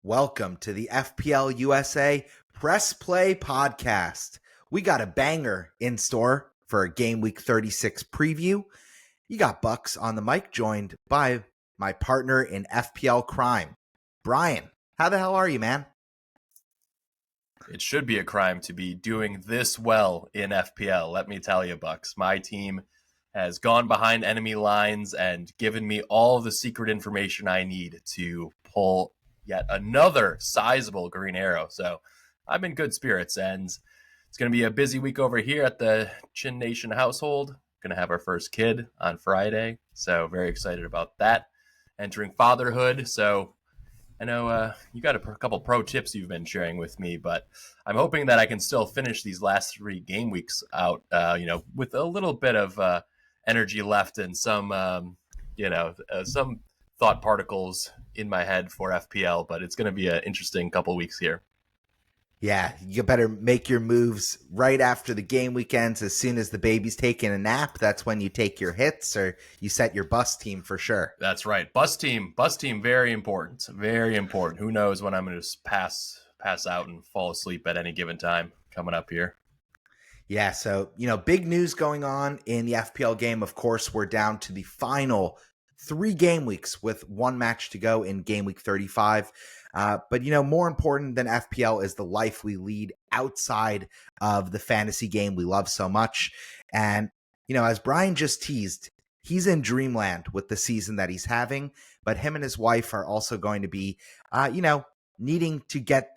Welcome to the FPL USA Press Play Podcast. We got a banger in store for a Game Week 36 preview. You got Bucks on the mic, joined by my partner in FPL crime, Brian. How the hell are you, man? It should be a crime to be doing this well in FPL. Let me tell you, Bucks. My team has gone behind enemy lines and given me all the secret information I need to pull yet another sizable green arrow. So I'm in good spirits, and it's going to be a busy week over here at the Chin Nation household. Going to have our first kid on Friday, so very excited about that. Entering fatherhood, so I know you got a couple pro tips you've been sharing with me, but I'm hoping that I can still finish these last 3 game weeks out, with a little bit of energy left and some, some thought particles in my head for FPL. But it's going to be an interesting couple weeks here. Yeah, you better make your moves right after the game weekends. As soon as the baby's taking a nap, that's when you take your hits or you set your bus team for sure. That's right. Bus team, very important. Very important. Who knows when I'm going to pass out and fall asleep at any given time coming up here. Yeah, so, big news going on in the FPL game. Of course, we're down to the final 3 game weeks with 1 match to go in game week 35. But more important than FPL is the life we lead outside of the fantasy game we love so much. And, as Brian just teased, he's in dreamland with the season that he's having, but him and his wife are also going to be, needing to get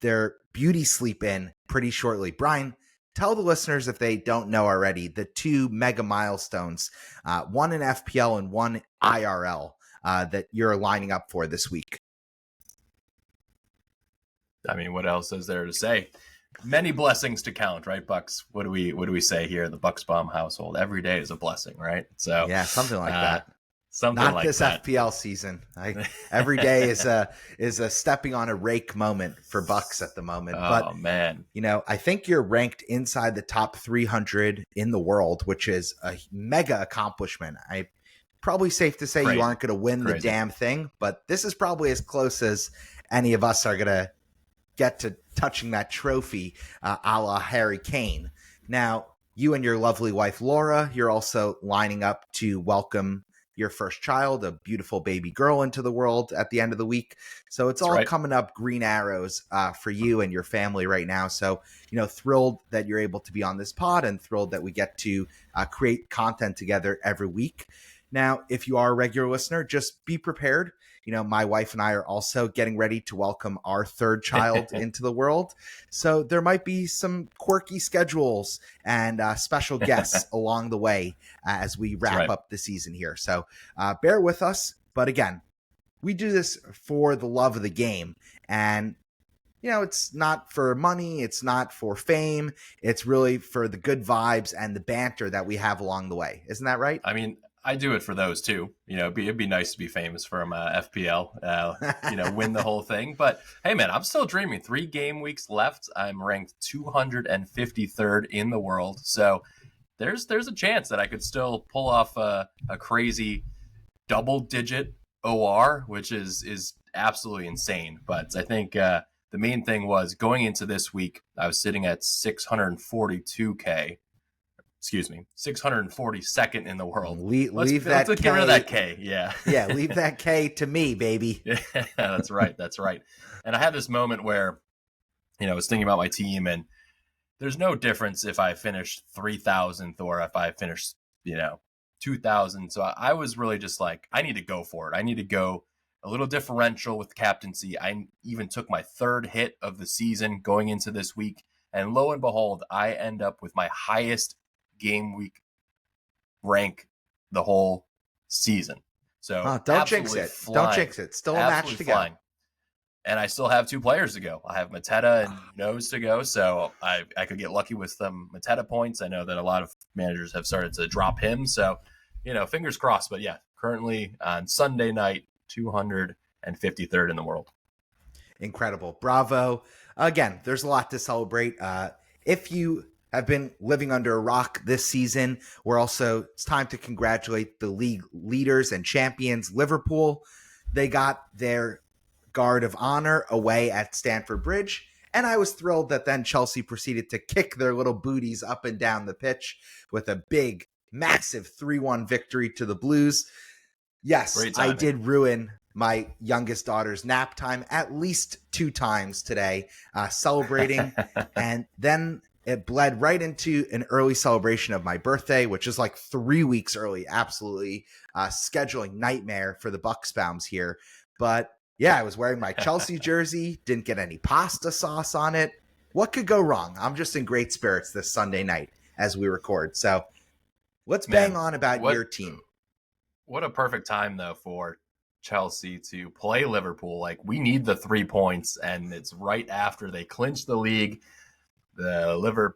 their beauty sleep in pretty shortly. Brian, tell the listeners, if they don't know already, the 2 mega milestones, one in FPL and one IRL, that you're lining up for this week. I mean, what else is there to say? Many blessings to count, right, Bucks? What do we say here in the Bucks Bomb household? Every day is a blessing, right? So yeah, something like that. Something Not like this that. FPL season. Every day is a stepping on a rake moment for Bucks at the moment. Oh, man. I think you're ranked inside the top 300 in the world, which is a mega accomplishment. I probably safe to say you aren't going to win the damn thing, but this is probably as close as any of us are going to get to touching that trophy, a la Harry Kane. Now, you and your lovely wife, Laura, you're also lining up to welcome your first child, a beautiful baby girl, into the world at the end of the week. So it's all coming up green arrows for you and your family right now. So, thrilled that you're able to be on this pod and thrilled that we get to create content together every week. Now, if you are a regular listener, just be prepared. My wife and I are also getting ready to welcome our 3rd child into the world. So there might be some quirky schedules and special guests along the way as we wrap up the season here. So bear with us. But again, we do this for the love of the game. And, it's not for money. It's not for fame. It's really for the good vibes and the banter that we have along the way. Isn't that right? I mean, I do it for those too. It'd be nice to be famous from FPL, win the whole thing. But hey, man, I'm still dreaming. 3 game weeks left. I'm ranked 253rd in the world. So there's a chance that I could still pull off a crazy double-digit OR, which is absolutely insane. But I think the main thing was going into this week, I was sitting at 642K. Excuse me, 642nd in the world. Let's get rid of that K. Yeah. Yeah, leave that K to me, baby. Yeah, that's right. And I had this moment where, I was thinking about my team, and there's no difference if I finished 3,000th or if I finished, 2,000. So I was really just like, I need to go for it. I need to go a little differential with captaincy. I even took my 3rd hit of the season going into this week. And lo and behold, I end up with my highest game week rank the whole season. So don't jinx it. Don't jinx it. Still a match to go. And I still have 2 players to go. I have Mateta and Nose to go, so I could get lucky with some Mateta points. I know that a lot of managers have started to drop him, so fingers crossed. But yeah, currently on Sunday night, 253rd in the world. Incredible. Bravo. Again, there's a lot to celebrate. If you have been living under a rock this season, it's time to congratulate the league leaders and champions, Liverpool. They got their guard of honor away at Stamford Bridge. And I was thrilled that then Chelsea proceeded to kick their little booties up and down the pitch with a big, massive 3-1 victory to the Blues. Yes, I did ruin my youngest daughter's nap time at least 2 times today, celebrating. And then it bled right into an early celebration of my birthday, which is like 3 weeks early. Absolutely scheduling nightmare for the Bucksbaums here. But yeah, I was wearing my Chelsea jersey, didn't get any pasta sauce on it. What could go wrong? I'm just in great spirits this Sunday night as we record. So let's bang on about your team. What a perfect time, though, for Chelsea to play Liverpool. Like, we need the 3 points, and it's right after they clinch the league. The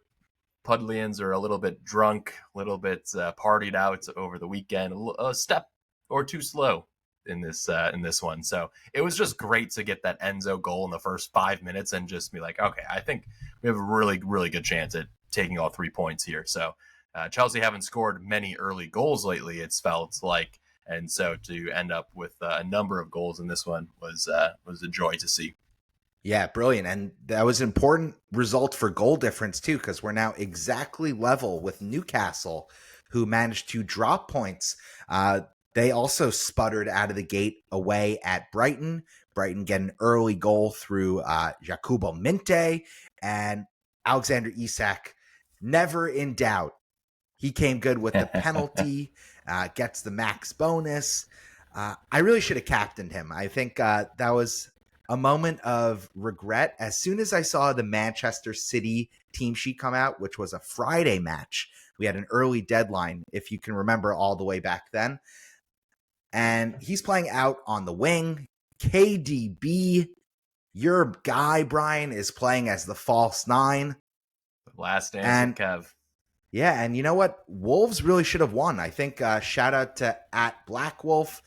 Liverpudlians are a little bit drunk, a little bit partied out over the weekend, a step or two slow in this one. So it was just great to get that Enzo goal in the first 5 minutes and just be like, okay, I think we have a really, really good chance at taking all 3 points here. So Chelsea haven't scored many early goals lately, it's felt like. And so to end up with a number of goals in this one was a joy to see. Yeah, brilliant. And that was an important result for goal difference, too, because we're now exactly level with Newcastle, who managed to drop points. They also sputtered out of the gate away at Brighton. Brighton get an early goal through Jacobo Minte, and Alexander Isak, never in doubt. He came good with the penalty, gets the max bonus. I really should have captained him. I think that was a moment of regret. As soon as I saw the Manchester City team sheet come out, which was a Friday match, we had an early deadline, if you can remember all the way back then. And he's playing out on the wing. KDB, your guy, Brian, is playing as the false 9. Last dance of Kev. Yeah, and you know what? Wolves really should have won. I think shout out to @BlackWolf,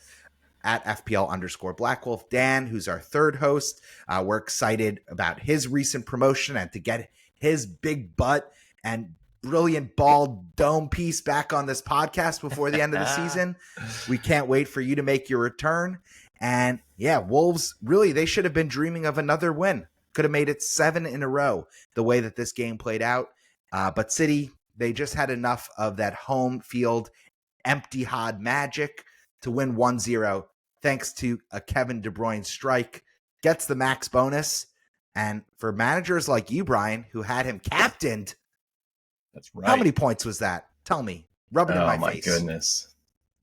@FPL_BlackWolf, Dan, who's our third host. We're excited about his recent promotion and to get his big butt and brilliant bald dome piece back on this podcast before the end of the season. We can't wait for you to make your return. And yeah, Wolves, really, they should have been dreaming of another win. Could have made it 7 in a row the way that this game played out. But City, they just had enough of that home field empty hod magic to win 1-0 thanks to a Kevin De Bruyne strike. Gets the max bonus. And for managers like you, Brian, who had him captained, that's right. How many points was that? Tell me. Rub it in my face. Oh, my goodness.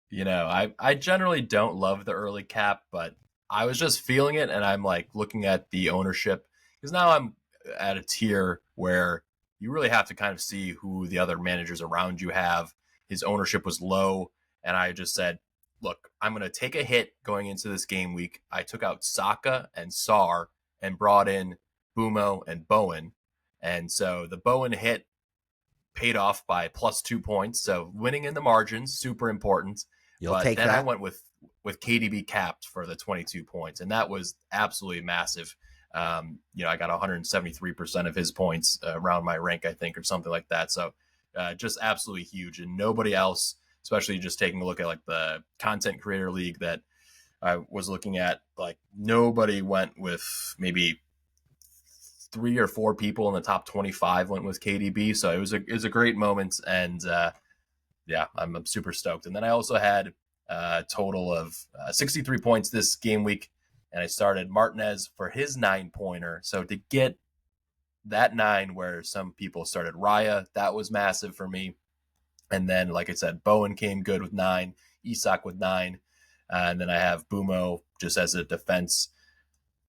You know, I generally don't love the early cap, but I was just feeling it, and I'm like looking at the ownership, because now I'm at a tier where you really have to kind of see who the other managers around you have. His ownership was low, and I just said, look, I'm going to take a hit going into this game week. I took out Saka and Sarr and brought in Bumo and Bowen. And so the Bowen hit paid off by +2 points. So winning in the margins, super important. You'll take that. I went with KDB capped for the 22 points, and that was absolutely massive. I got 173% of his points around my rank, I think, or something like that. So just absolutely huge. And nobody else, especially just taking a look at like the content creator league that I was looking at, like nobody went with maybe 3 or 4 people in the top 25 went with KDB. So it was a great moment. And I'm super stoked. And then I also had a total of 63 points this game week. And I started Martinez for his 9-pointer. So to get that 9 where some people started Raya, that was massive for me. And then, like I said, Bowen came good with 9, Isak with 9. And then I have Bumo just as a defense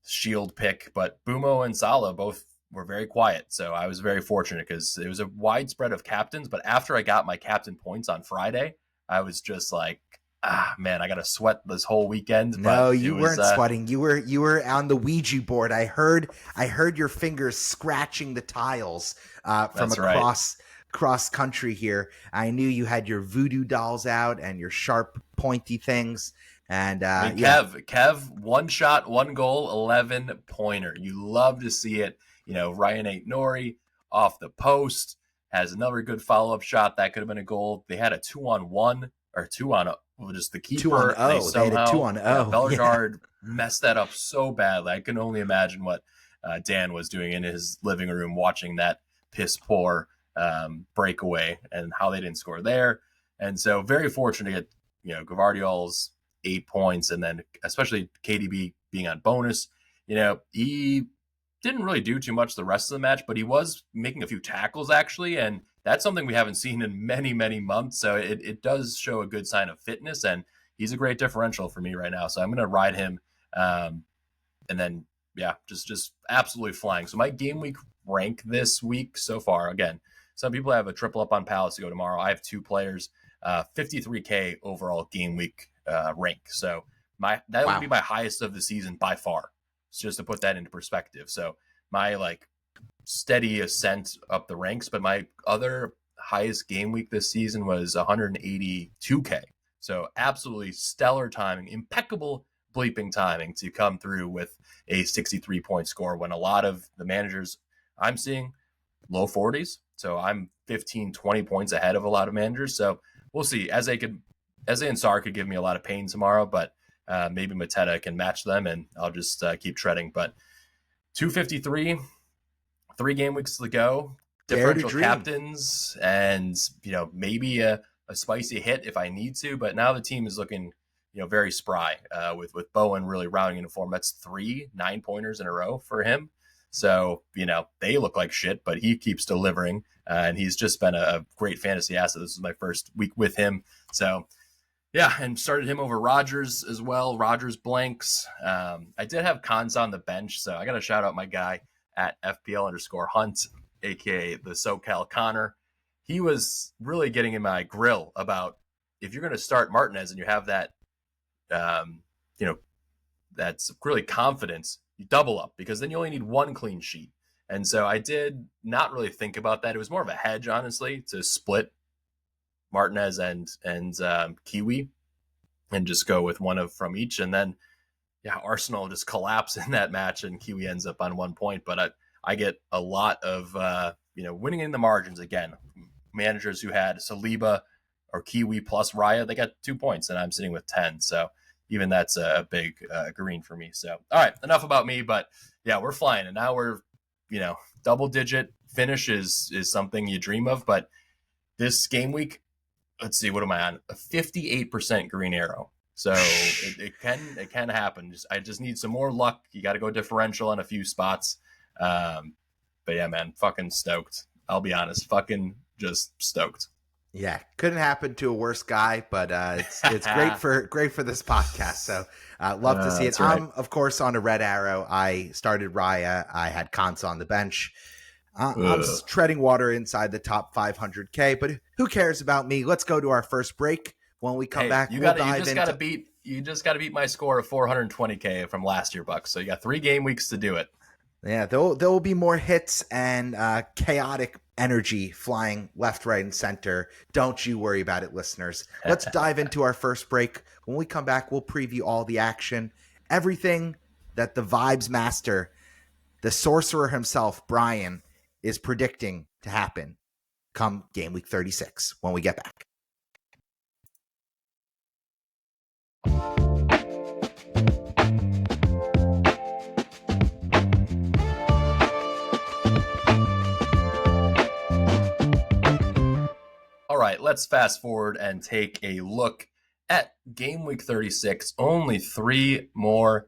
shield pick. But Bumo and Salah both were very quiet. So I was very fortunate because it was a widespread of captains. But after I got my captain points on Friday, I was just like, man, I got to sweat this whole weekend. No, you weren't sweating. You were on the Ouija board. I heard your fingers scratching the tiles from cross country here. I knew you had your voodoo dolls out and your sharp, pointy things. And Kev, 1 shot, 1 goal, 11-pointer. You love to see it. Ryan Aït-Nouri off the post has another good follow-up shot. That could have been a goal. They had a 2-on-1 or 2-on just the keeper. 2 on 0. They somehow, had a 2 on 0. Bellegarde messed that up so badly. I can only imagine what Dan was doing in his living room watching that piss poor breakaway and how they didn't score there. And so very fortunate to get, Gvardiol's 8 points, and then especially KDB being on bonus. He didn't really do too much the rest of the match, but he was making a few tackles actually, and that's something we haven't seen in many, many months. So it does show a good sign of fitness, and he's a great differential for me right now. So I'm going to ride him. And then, just absolutely flying. So my game week rank this week so far, again, some people have a triple up on Palace to go tomorrow. I have 2 players, 53K overall game week rank. So that would be my highest of the season by far. Just to put that into perspective. So my steady ascent up the ranks, but my other highest game week this season was 182K. So absolutely stellar timing, impeccable bleeping timing to come through with a 63-point score when a lot of the managers I'm seeing low 40s. So I'm 15, 20 points ahead of a lot of managers. So we'll see. Eze and Sarr could give me a lot of pain tomorrow, but maybe Mateta can match them, and I'll just keep treading. But 253, 3 game weeks to go, differential captains, and maybe a spicy hit if I need to. But now the team is looking very spry with Bowen really rounding into form. That's 3 9-pointers in a row for him. So they look like shit, but he keeps delivering, and he's just been a great fantasy asset. This is my first week with him, so. Yeah, and started him over Rodgers as well. Rodgers blanks. I did have Cons on the bench, so I got to shout out my guy at FPL_Hunt, a.k.a. the SoCal Connor. He was really getting in my grill about if you're going to start Martinez and you have that, that's really confidence, you double up because then you only need 1 clean sheet. And so I did not really think about that. It was more of a hedge, honestly, to split Martinez and Kiwi and just go with one from each. And then, Arsenal just collapse in that match and Kiwi ends up on 1 point. But I get a lot of, winning in the margins again. Managers who had Saliba or Kiwi plus Raya, they got 2 points and I'm sitting with 10. So even that's a big green for me. So, all right, enough about me. But we're flying. And now we're, double digit finish is something you dream of. But this game week, let's see, what am I on? A 58% green arrow. So it can happen. I just need some more luck. You got to go differential in a few spots. But yeah, man, fucking stoked. I'll be honest, fucking just stoked. Yeah, couldn't happen to a worse guy, but it's great for this podcast. So love to see it. Right. I'm of course on a red arrow. I started Raya. I had Konsa on the bench. I'm treading water inside the top 500K, but who cares about me? Let's go to our first break. When we come back, you just got to beat my score of 420K from last year, Bucks. So you got 3 game weeks to do it. Yeah, there will be more hits and chaotic energy flying left, right, and center. Don't you worry about it, listeners. Let's dive into our first break. When we come back, we'll preview all the action, everything that the Vibes Master, the sorcerer himself, Brian, is predicting to happen come game week 36 when we get back. All right, let's fast forward and take a look at game week 36. Only 3 more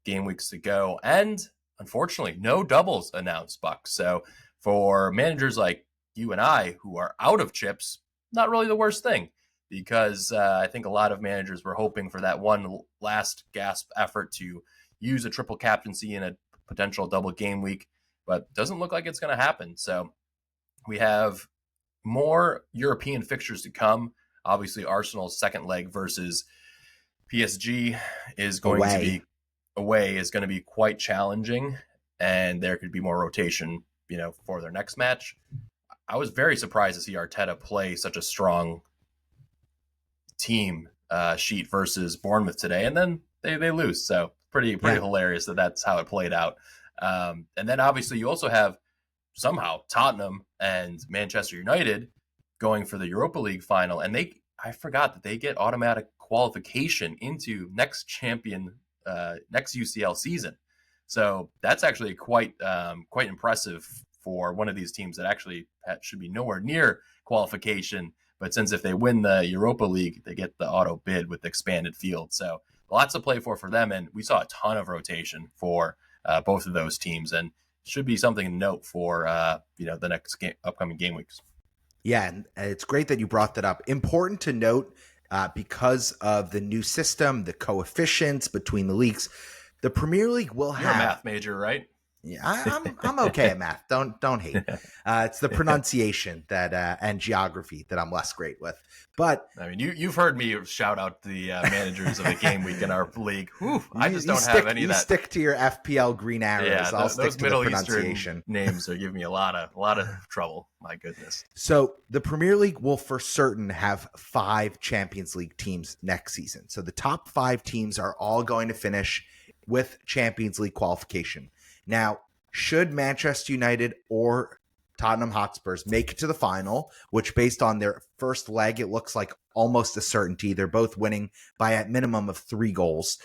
game weeks to go. And unfortunately, no doubles announced, Buck. So for managers like you and I who are out of chips, not really the worst thing, because I think a lot of managers were hoping for that one last gasp effort to use a triple captaincy in a potential double game week, but doesn't look like it's going to happen. So we have more European fixtures to come. Obviously, Arsenal's second leg versus PSG is going to be quite challenging, and there could be more rotation, for their next match. I was very surprised to see Arteta play such a strong team sheet versus Bournemouth today, and then they lose. So pretty hilarious that's how it played out. And then obviously you also have somehow Tottenham and Manchester United going for the Europa League final, and I forgot that they get automatic qualification into next next UCL season. So that's actually quite impressive for one of these teams that actually should be nowhere near qualification. But since if they win the Europa League, they get the auto bid with the expanded field. So lots to play for them. And we saw a ton of rotation for both of those teams, and should be something to note for the next upcoming game weeks. Yeah, and it's great that you brought that up. Important to note, because of the new system, the coefficients between the leagues, the Premier League will have. You're a math major, right? Yeah, I'm okay at math. Don't hate. It's the pronunciation that and geography that I'm less great with. But I mean, you've heard me shout out the managers of the game week in our league. Whew, I just don't have any of that. You stick to your FPL green arrows. Yeah, I'll stick to Middle the pronunciation. Eastern names are giving me a lot of trouble. My goodness. So the Premier League will for certain have 5 Champions League teams next season. So the top 5 teams are all going to finish with Champions League qualification. Now, should Manchester United or Tottenham Hotspurs make it to the final, which based on their first leg, it looks like almost a certainty. They're both winning by a minimum of 3 goals.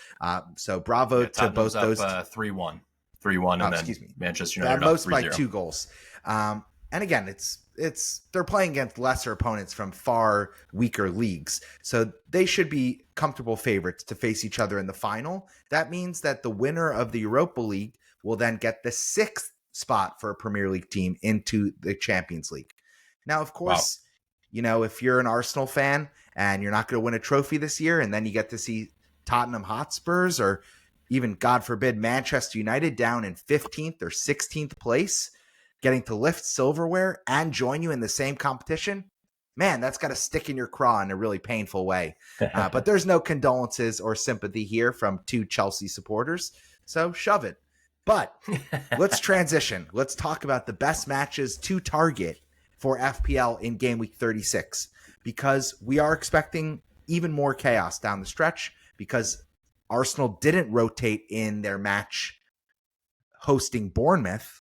So bravo to both those. 3-1. 3-1, and then Manchester United most 3-0. by 2 goals. And again, it's they're playing against lesser opponents from far weaker leagues. So they should be comfortable favorites to face each other in the final. That means that the winner of the Europa League will then get the 6th spot for a Premier League team into the Champions League. Now, of course, if you're an Arsenal fan and you're not going to win a trophy this year, and then you get to see Tottenham Hotspurs or even, God forbid, Manchester United down in 15th or 16th place, getting to lift silverware and join you in the same competition, man, that's got to stick in your craw in a really painful way. But there's no condolences or sympathy here from 2 Chelsea supporters, so shove it. But let's transition. Let's talk about the best matches to target for FPL in game week 36, because we are expecting even more chaos down the stretch, because Arsenal didn't rotate in their match hosting Bournemouth.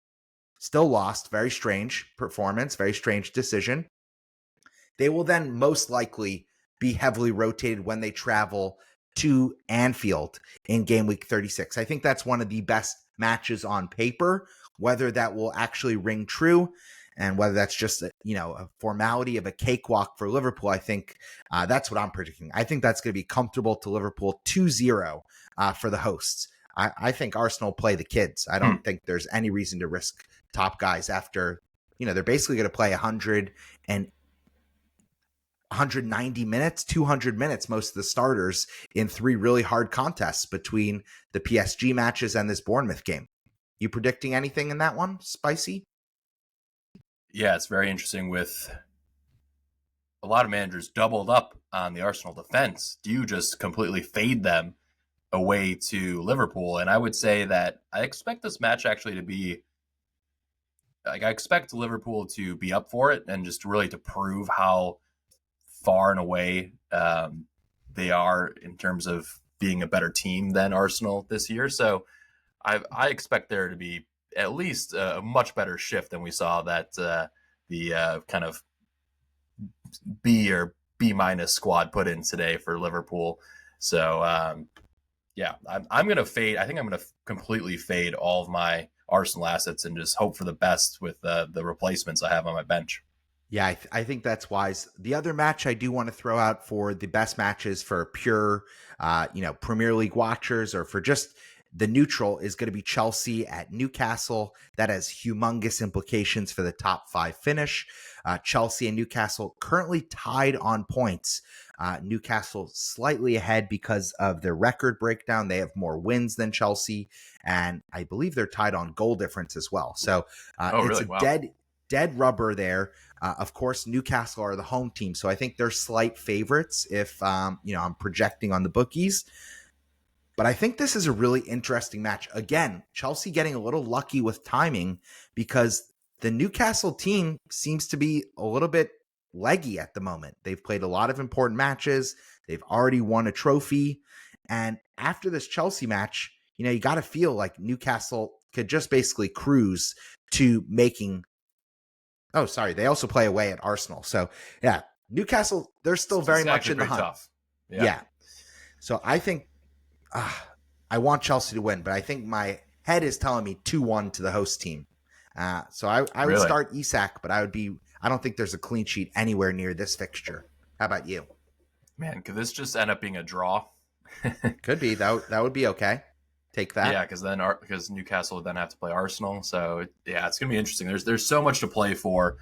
Still lost. Very strange performance, very strange decision. They will then most likely be heavily rotated when they travel to Anfield in game week 36. I think that's one of the best matches on paper. Whether that will actually ring true and whether that's just a formality of a cakewalk for Liverpool, I think that's what I'm predicting. I think that's going to be comfortable to Liverpool 2-0 for the hosts. I think Arsenal play the kids. I don't think there's any reason to risk top guys after, they're basically going to play 190 minutes, 200 minutes, most of the starters in 3 really hard contests between the PSG matches and this Bournemouth game. You predicting anything in that one, Spicy? Yeah, it's very interesting with a lot of managers doubled up on the Arsenal defense. Do you just completely fade them away to Liverpool? And I would say that I expect this match actually to be I expect Liverpool to be up for it and just really to prove how far and away they are in terms of being a better team than Arsenal this year. So I expect there to be at least a much better shift than we saw that the kind of B or B- squad put in today for Liverpool. So I'm going to fade. I think I'm going to completely fade all of my Arsenal assets and just hope for the best with the replacements I have on my bench. Yeah, I think that's wise. The other match I do want to throw out for the best matches for pure, Premier League watchers or for just the neutral is going to be Chelsea at Newcastle. That has humongous implications for the top 5 finish. Chelsea and Newcastle currently tied on points. Newcastle slightly ahead because of their record breakdown. They have more wins than Chelsea, and I believe they're tied on goal difference as well. So it's a dead rubber there. Of course, Newcastle are the home team, so I think they're slight favorites if I'm projecting on the bookies. But I think this is a really interesting match. Again, Chelsea getting a little lucky with timing because the Newcastle team seems to be a little bit leggy at the moment. They've played a lot of important matches. They've already won a trophy. And after this Chelsea match, you got to feel like Newcastle could just basically cruise to making... Oh, sorry. They also play away at Arsenal. So, yeah, Newcastle, they're still very much in the hunt. Tough. Yeah. So I think I want Chelsea to win, but I think my head is telling me 2-1 to the host team. So I would start Isak, but I don't think there's a clean sheet anywhere near this fixture. How about you? Man, could this just end up being a draw? Could be. That would be okay. Take that. Yeah, because Newcastle would then have to play Arsenal. So it's gonna be interesting. There's so much to play for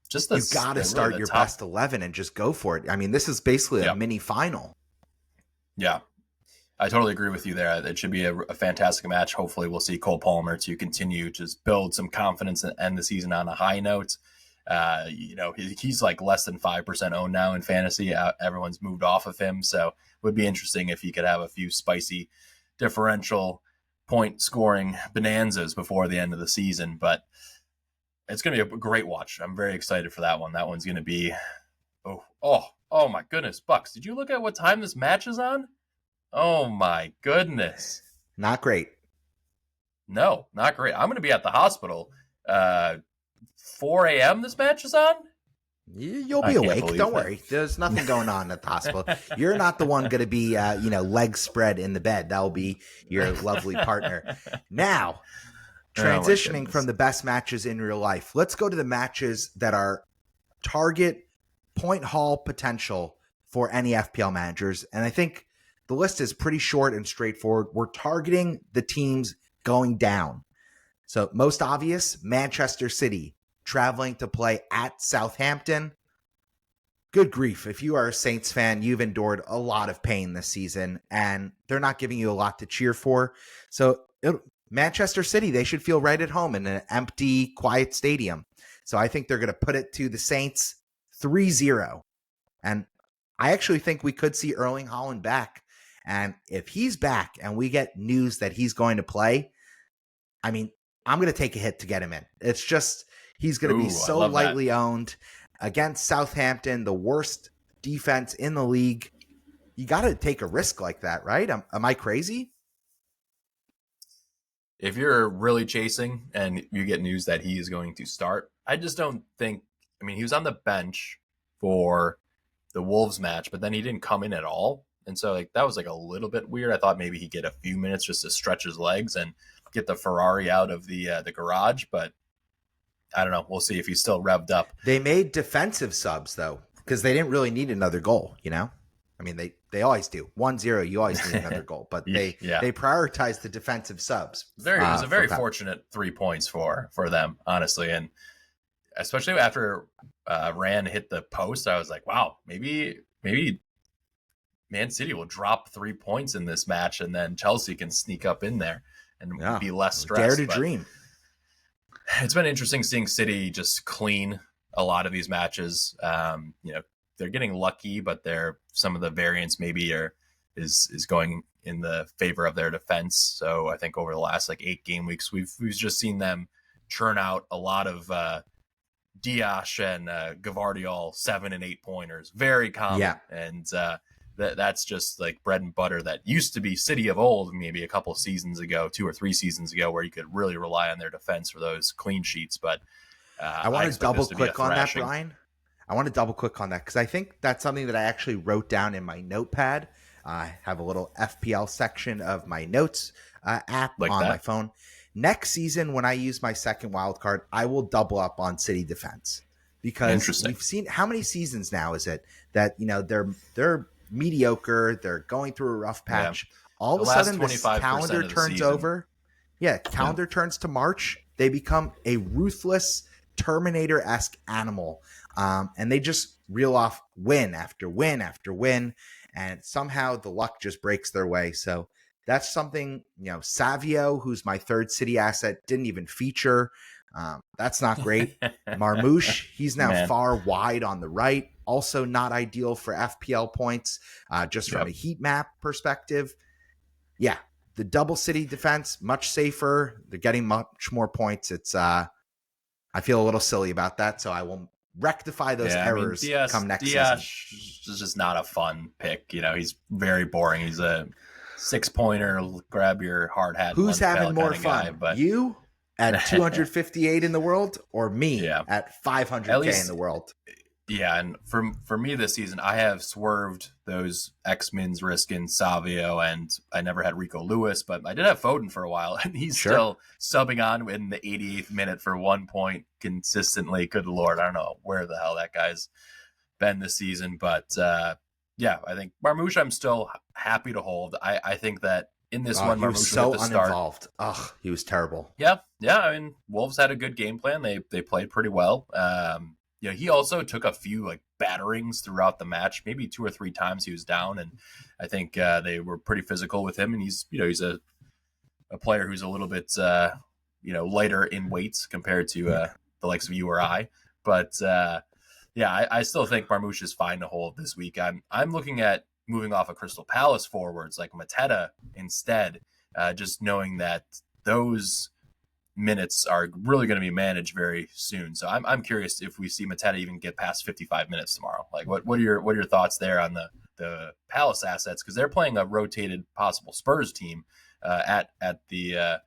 just this. You got to start your best 11 and just go for it. I mean, this is basically a mini final. Yeah, I totally agree with you there. It should be a fantastic match. Hopefully, we'll see Cole Palmer to continue to build some confidence and end the season on a high note. He's like less than 5% owned now in fantasy. Everyone's moved off of him, so it would be interesting if he could have a few spicy differential point scoring bonanzas before the end of the season. But it's going to be a great watch. I'm very excited for that one. That one's going to be oh my goodness, Bucks. Did you look at what time this match is on? Oh my goodness. Not great. No, not great. I'm going to be at the hospital. 4 a.m. this match is on? You'll be awake. Don't worry. There's nothing going on at the hospital. You're not the one going to be, legs spread in the bed. That will be your lovely partner. Now, transitioning from the best matches in real life, let's go to the matches that are target point haul potential for any FPL managers. And I think the list is pretty short and straightforward. We're targeting the teams going down. So most obvious, Manchester City traveling to play at Southampton. Good grief. If you are a Saints fan, you've endured a lot of pain this season, and they're not giving you a lot to cheer for. So Manchester City, they should feel right at home in an empty, quiet stadium. So I think they're going to put it to the Saints 3-0. And I actually think we could see Erling Haaland back. And if he's back and we get news that he's going to play, I mean, I'm going to take a hit to get him in. It's just, he's going to be so lightly owned against Southampton, the worst defense in the league. You got to take a risk like that, right? Am I crazy? If you're really chasing and you get news that he is going to start, I just don't think, he was on the bench for the Wolves match, but then he didn't come in at all. And so that was a little bit weird. I thought maybe he'd get a few minutes just to stretch his legs and get the Ferrari out of the garage, but I don't know. We'll see if he's still revved up. They made defensive subs though, because they didn't really need another goal, they always do. 1-0, you always need another goal, but they prioritized the defensive subs. It was a very fortunate 3 points for them, honestly, and especially after Ran hit the post, I was like, wow, maybe Man City will drop 3 points in this match, and then Chelsea can sneak up in there and be less stressed. Dare to dream. It's been interesting seeing City just clean a lot of these matches. They're getting lucky, but some of the variance maybe is going in the favor of their defense. So I think over the last 8 game weeks, we've just seen them churn out a lot of Diash and Gvardiol 7 and 8 pointers. Very common. Yeah. And that's just bread and butter that used to be City of old, maybe a couple seasons ago, 2 or 3 seasons ago, where you could really rely on their defense for those clean sheets. But I want to double click on that, Brian. I want to double click on that because I think that's something that I actually wrote down in my notepad. I have a little FPL section of my notes app on my phone. Next season, when I use my second wild card, I will double up on City defense because we've seen how many seasons now is it that they're mediocre, they're going through a rough patch. All of a sudden, this calendar turns over. Yeah, calendar turns to March. They become a ruthless Terminator-esque animal. And they just reel off win after win after win, and somehow the luck just breaks their way. So that's something, Savio, who's my third City asset, didn't even feature. That's not great. Marmouche, he's now far wide on the right. Also not ideal for FPL points, just from a heat map perspective. Yeah, the double City defense, much safer. They're getting much more points. It's I feel a little silly about that, so I will rectify those errors come next season. Is just not a fun pick. He's very boring. He's a 6-pointer, grab your hard hat. Who's having more fun? But you at 258 in the world, or me at 500K in the world? Yeah, and for me this season, I have swerved those X-Men's Riskin, Savio, and I never had Rico Lewis, but I did have Foden for a while, and he's Sure. still subbing on in the 88th minute for 1 point consistently. Good Lord, I don't know where the hell that guy's been this season, but yeah, I think Marmouche I'm still happy to hold. I think that in this one, He was Marmouche so at the start. uninvolved. Ugh, he was terrible. Yeah. I mean, Wolves had a good game plan. They played pretty well. He also took a few like batterings throughout the match. Maybe 2 or 3 times he was down, and I think they were pretty physical with him. And he's a player who's a little bit lighter in weight compared to the likes of you or I. But I still think Marmouche is fine to hold this week. I'm looking at moving off of Crystal Palace forwards like Mateta instead, just knowing that those minutes are really going to be managed very soon. So I'm curious if we see Mateta even get past 55 minutes tomorrow. Like what are your thoughts there on the Palace assets? Because they're playing a rotated possible Spurs team at the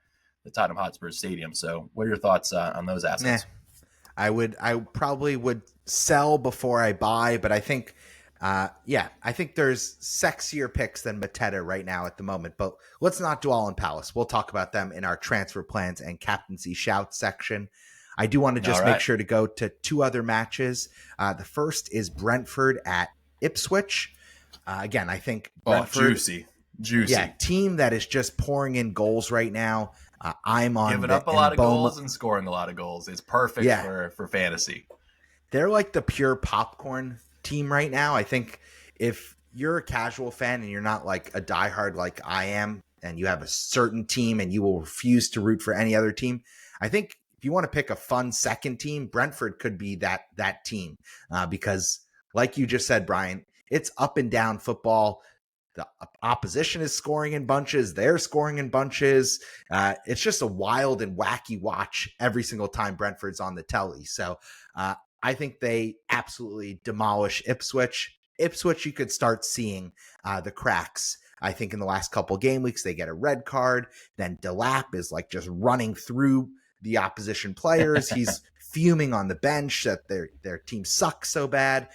Tottenham Hotspur Stadium. So what are your thoughts on those assets? I probably would sell before I buy, but I think I think there's sexier picks than Mateta right now at the moment, but let's not dwell on Palace. We'll talk about them in our transfer plans and captaincy shout section. I do want to just make sure to go to 2 other matches. The first is Brentford at Ipswich. Again, I think Brentford, juicy. Yeah, team that is just pouring in goals right now. I'm on giving up a lot of goals and scoring a lot of goals. It's perfect for fantasy. They're like the pure popcorn team right now. I think if you're a casual fan and you're not like a diehard like I am, and you have a certain team and you will refuse to root for any other team, I think if you want to pick a fun second team, Brentford could be that team because, like you just said, Brian, it's up and down football. The opposition is scoring in bunches. They're scoring in bunches. It's just a wild and wacky watch every single time Brentford's on the telly. So I think they absolutely demolish Ipswich. Ipswich, you could start seeing the cracks. I think in the last couple game weeks, they get a red card. Then Delap is like just running through the opposition players. He's fuming on the bench that their team sucks so bad.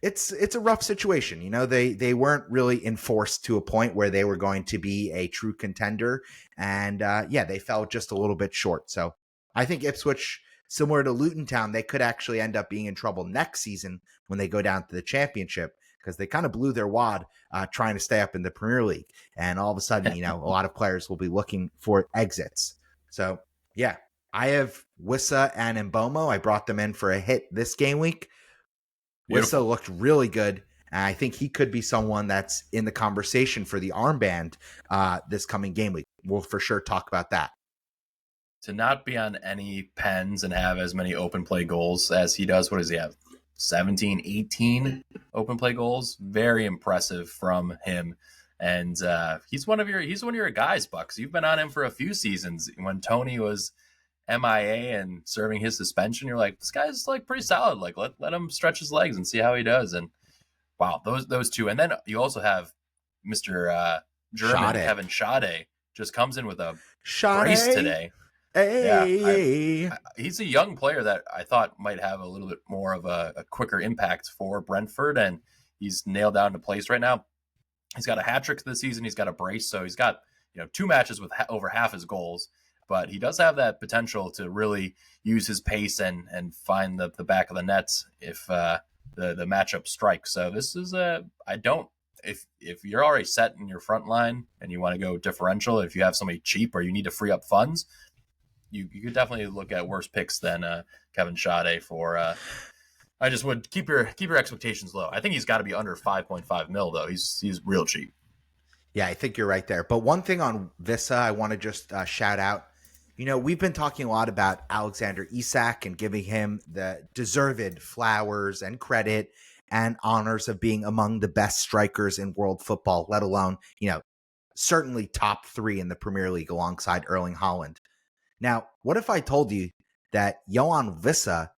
It's a rough situation. They weren't really enforced to a point where they were going to be a true contender. And they fell just a little bit short. So I think Ipswich, similar to Luton Town, they could actually end up being in trouble next season when they go down to the championship, because they kind of blew their wad trying to stay up in the Premier League. And all of a sudden, a lot of players will be looking for exits. So, yeah, I have Wissa and Mbomo. I brought them in for a hit this game week. Wissa looked really good. And I think he could be someone that's in the conversation for the armband this coming game week. We'll for sure talk about that. To not be on any pens and have as many open play goals as he does. What does he have? 17, 18 open play goals. Very impressive from him. And he's one of your guys, Bucks. You've been on him for a few seasons. When Tony was MIA and serving his suspension, you're like, this guy's like pretty solid. Like let him stretch his legs and see how he does. And wow, those two. And then you also have Mr. German Schade. Kevin Schade just comes in with a brace today. Hey. He's a young player that I thought might have a little bit more of a quicker impact for Brentford, and he's nailed down to place right now. He's got a hat trick this season. He's got a brace, so he's got 2 matches with over half his goals. But he does have that potential to really use his pace and find the back of the nets if the matchup strikes. So this is if you're already set in your front line and you want to go differential, if you have somebody cheap or you need to free up funds, you could definitely look at worse picks than Kevin Schade for. I just would keep your expectations low. I think he's got to be under 5.5 mil though. He's real cheap. Yeah, I think you're right there. But one thing on Wissa, I want to just shout out. We've been talking a lot about Alexander Isak and giving him the deserved flowers and credit and honors of being among the best strikers in world football, let alone, certainly top 3 in the Premier League alongside Erling Haaland. Now, what if I told you that Yohan Wissa,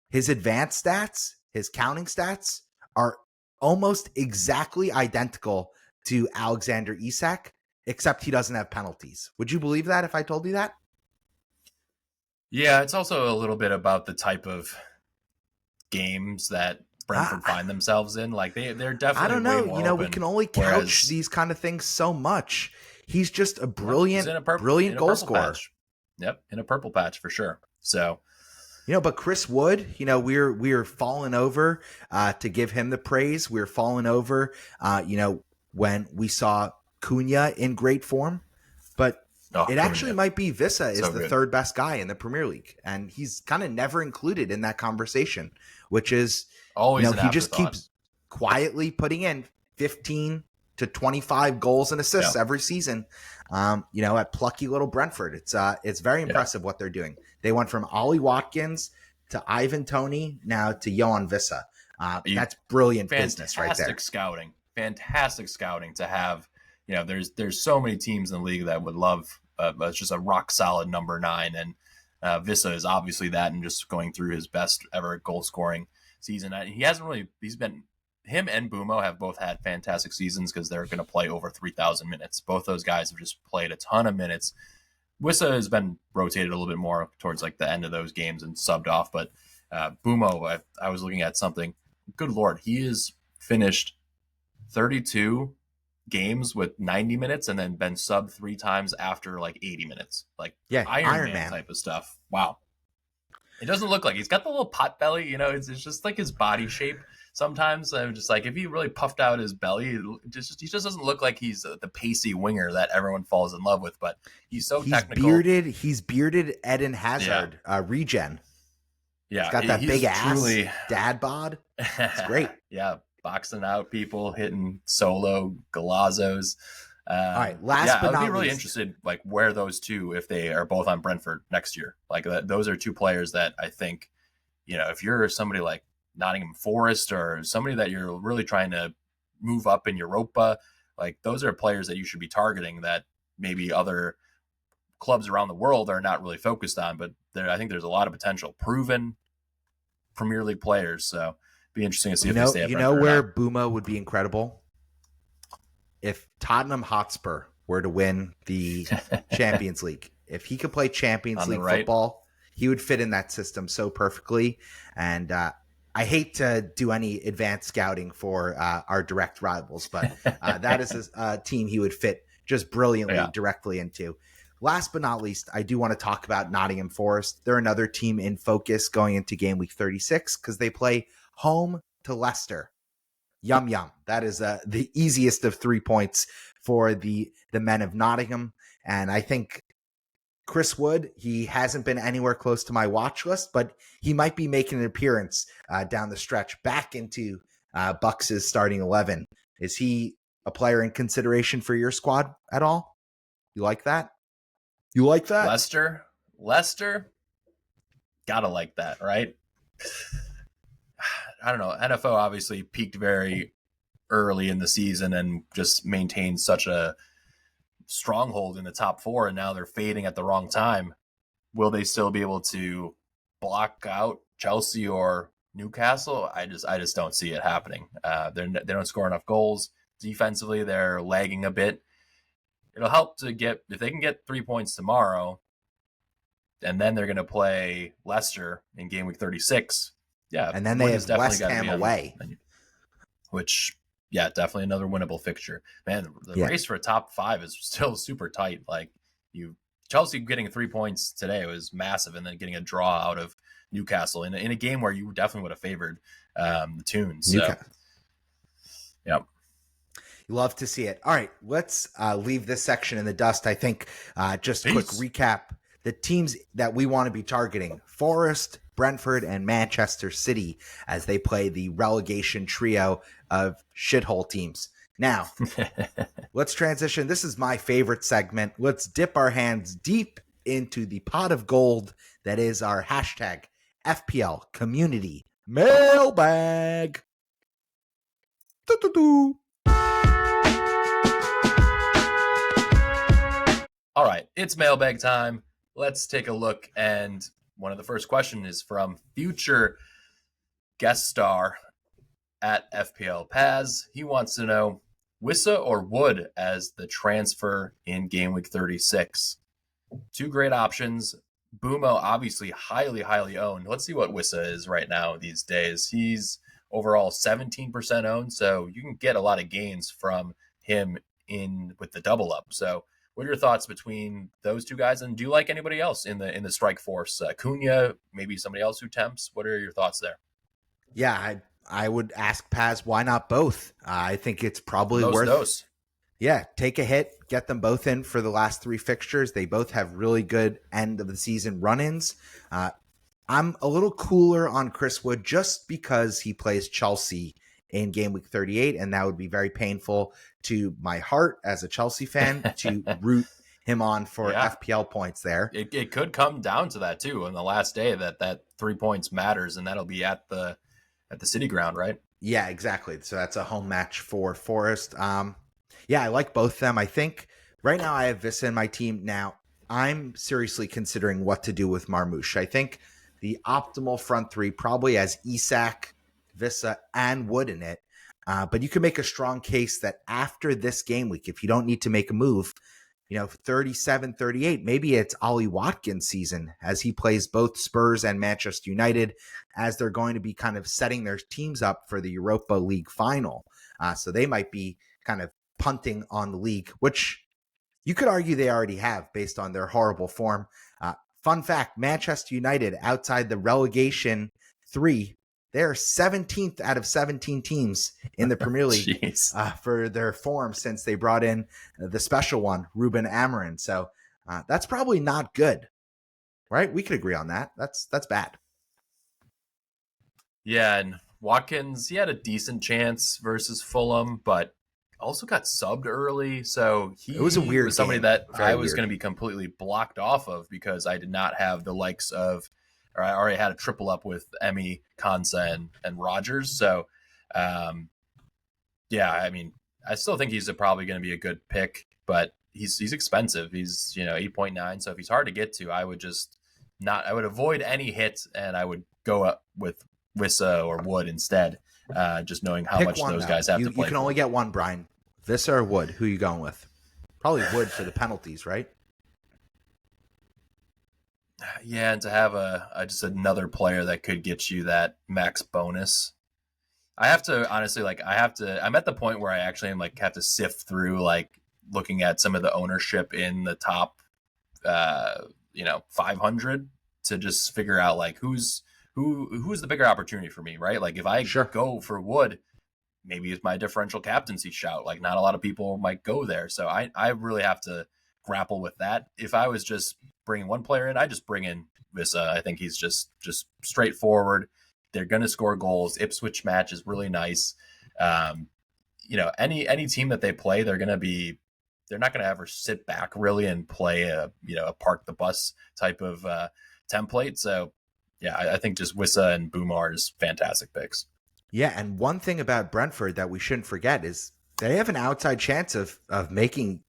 his advanced stats, his counting stats, are almost exactly identical to Alexander Isak, except he doesn't have penalties? Would you believe that if I told you that? Yeah, it's also a little bit about the type of games that Brentford find themselves in. Like they're definitely. I don't know. Way more open, we can only couch these kind of things so much. He's just a brilliant, brilliant goal scorer. Patch. Yep, in a purple patch for sure. So, but Chris Wood, we're falling over to give him the praise. We're falling over, when we saw Cunha in great form, but it actually might be Wissa is the third best guy in the Premier League, and he's kind of never included in that conversation, which is always he just keeps quietly putting in 15 to 25 goals and assists every season. At plucky little Brentford, it's very impressive what they're doing. They went from Ollie Watkins to Ivan Toney now to Yohan Wissa. That's brilliant business right there. Fantastic scouting to have. There's so many teams in the league that would love just a rock solid number 9, and Wissa is obviously that, and just going through his best ever goal scoring season. Him and Bumo have both had fantastic seasons because they're going to play over 3,000 minutes. Both those guys have just played a ton of minutes. Wissa has been rotated a little bit more towards like the end of those games and subbed off, but Bumo, I was looking at something. Good Lord, he has finished 32 games with 90 minutes and then been subbed 3 times after like 80 minutes. Like Iron Man type of stuff. Wow. It doesn't look like he's got the little pot belly, it's just like his body shape. Sometimes I'm just like, if he really puffed out his belly, he just doesn't look like he's the pacey winger that everyone falls in love with, but he's technical. He's bearded Eden Hazard, regen. Yeah. He's got that big ass dad bod. It's great. Yeah. Boxing out people, hitting solo golazzos. All right. Last but not least, I'd be really interested, like where those two, if they are both on Brentford next year, like those are two players that I think, if you're somebody like Nottingham Forest or somebody that you're really trying to move up in Europa, like those are players that you should be targeting that maybe other clubs around the world are not really focused on, but I think there's a lot of potential, proven Premier League players. So be interesting to see if they stay at Brentford where Bumo would be incredible? If Tottenham Hotspur were to win the Champions League. If he could play Champions League football, he would fit in that system so perfectly. And I hate to do any advanced scouting for our direct rivals, but that is a team he would fit just brilliantly directly into. Last but not least, I do want to talk about Nottingham Forest. They're another team in focus going into game week 36 because they play home to Leicester. Yum, yum. That is the easiest of 3 points for the men of Nottingham. And I think Chris Wood, he hasn't been anywhere close to my watch list, but he might be making an appearance down the stretch back into Bucks' starting 11. Is he a player in consideration for your squad at all? You like that? You like that? Leicester? Gotta like that, right? I don't know. NFO obviously peaked very early in the season and just maintained such a stronghold in the top 4, and now they're fading at the wrong time. Will they still be able to block out Chelsea or Newcastle? I just don't see it happening. They don't score enough goals. Defensively, they're lagging a bit. It'll help to get, if they can get 3 points tomorrow, and then they're going to play Leicester in game week 36. Yeah. And then they have West Ham away. Which, definitely another winnable fixture. Man, the race for a top 5 is still super tight. Like Chelsea getting 3 points today was massive, and then getting a draw out of Newcastle in a game where you definitely would have favored the Toons. So, yeah. Love to see it. All right, let's leave this section in the dust. I think just quick recap. The teams that we want to be targeting: Forest, Brentford, and Manchester City, as they play the relegation trio of shithole teams. Now, let's transition. This is my favorite segment. Let's dip our hands deep into the pot of gold that is our hashtag FPL Community Mailbag. Doo-doo-doo. All right, it's mailbag time. Let's take a look. And one of the first questions is from future guest star at FPL Paz. He wants to know Wissa or Wood as the transfer in game week 36. 2 great options. Bumo obviously highly owned. Let's see what Wissa is right now these days. He's overall 17% owned, so you can get a lot of gains from him in with the double up. So what are your thoughts between those two guys? And do you like anybody else in the strike force? Cunha, maybe somebody else who tempts. What are your thoughts there? Yeah, I would ask Paz, why not both? I think it's probably worth. Dose. Yeah, take a hit, get them both in for the last three fixtures. They both have really good end of the season run-ins. I'm a little cooler on Chris Wood just because he plays Chelsea in game week 38, and that would be very painful to my heart as a Chelsea fan to root him on for FPL points there. It could come down to that too on the last day, that 3 points matters, and that'll be at the City Ground, right? Yeah, exactly. So that's a home match for Forest. Yeah, I like both of them. I think right now I have Wissa in my team. Now, I'm seriously considering what to do with Marmoush. I think the optimal front three probably has Isak, Wissa, and Wood in it. But you can make a strong case that after this game week, if you don't need to make a move, 37, 38, maybe it's Ollie Watkins' season as he plays both Spurs and Manchester United as they're going to be kind of setting their teams up for the Europa League final. So they might be kind of punting on the league, which you could argue they already have based on their horrible form. Fun fact, Manchester United outside the relegation 3, they're 17th out of 17 teams in the Premier League for their form since they brought in the special one, Ruben Amorim. So that's probably not good, right? We could agree on that. That's bad. Yeah, and Watkins, he had a decent chance versus Fulham, but also got subbed early, so it was a weird was somebody game. that Very I was weird. going to be completely blocked off of because I did not have the likes of, or I already had a triple up with Emmy, Konsa, and Rogers. So, yeah, I mean, I still think he's probably going to be a good pick, but he's expensive. He's 8.9, so if he's hard to get to, I would avoid any hits and I would go up with Wissa or Wood instead. Just knowing how much those guys have to play. You can only get one, Brian. Wissa or Wood? Who are you going with? Probably Wood for the penalties, right? Yeah, and to have just another player that could get you that max bonus. I have to honestly I'm at the point where I actually have to sift through looking at some of the ownership in the top 500 to just figure out who's the bigger opportunity for me, right? If I go for Wood, maybe it's my differential captaincy shout. Not a lot of people might go there. So I really have to grapple with that. If I was just bringing one player in, I just bring in Wissa. I think he's just straightforward. They're going to score goals. Ipswich match is really nice. Any team that they play, they're not going to ever sit back really and play a park the bus type of template. So yeah, I think just Wissa and Boumar is fantastic picks. Yeah, and one thing about Brentford that we shouldn't forget is they have an outside chance of making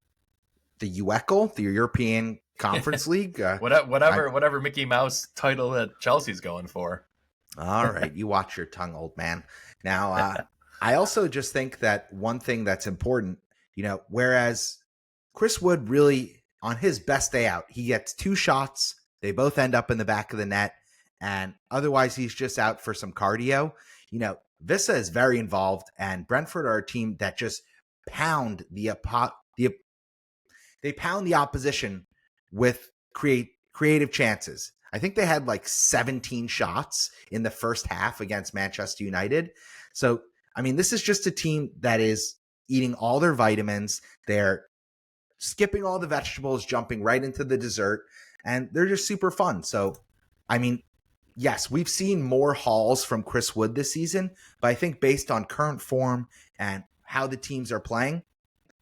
the UECL, the European Conference League. Whatever Mickey Mouse title that Chelsea's going for. All right, you watch your tongue, old man. Now, I also just think that one thing that's important, whereas Chris Wood really, on his best day out, he gets 2 shots. They both end up in the back of the net. And otherwise, he's just out for some cardio. Wissa is very involved, and Brentford are a team that just pound they pound the opposition with creative chances. I think they had 17 shots in the first half against Manchester United. So, I mean, this is just a team that is eating all their vitamins. They're skipping all the vegetables, jumping right into the dessert, and they're just super fun. So, I mean, yes, we've seen more hauls from Chris Wood this season, but I think based on current form and how the teams are playing,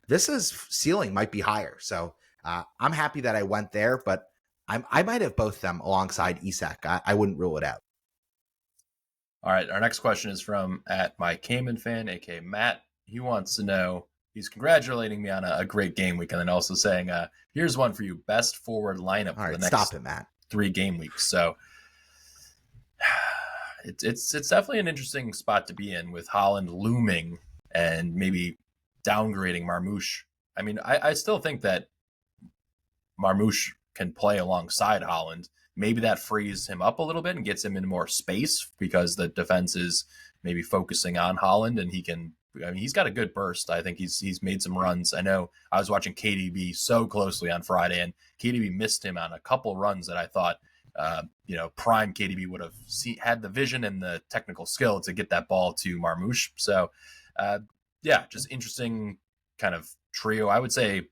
Vissa's ceiling might be higher. So I'm happy that I went there, but I might have both them alongside Isak. I wouldn't rule it out. All right, our next question is from @myCayman aka Matt. He wants to know, he's congratulating me on a great game week and then also saying, here's one for you, best forward lineup for the next 3 game weeks. So it's definitely an interesting spot to be in with Haaland looming and maybe downgrading Marmoush. I mean, I still think that Marmoush can play alongside Haaland, maybe that frees him up a little bit and gets him in more space because the defense is maybe focusing on Haaland, and he's got a good burst. I think he's made some runs. I know I was watching KDB so closely on Friday, and KDB missed him on a couple runs that I thought, prime KDB would have had the vision and the technical skill to get that ball to Marmoush. So, just interesting kind of trio. I would say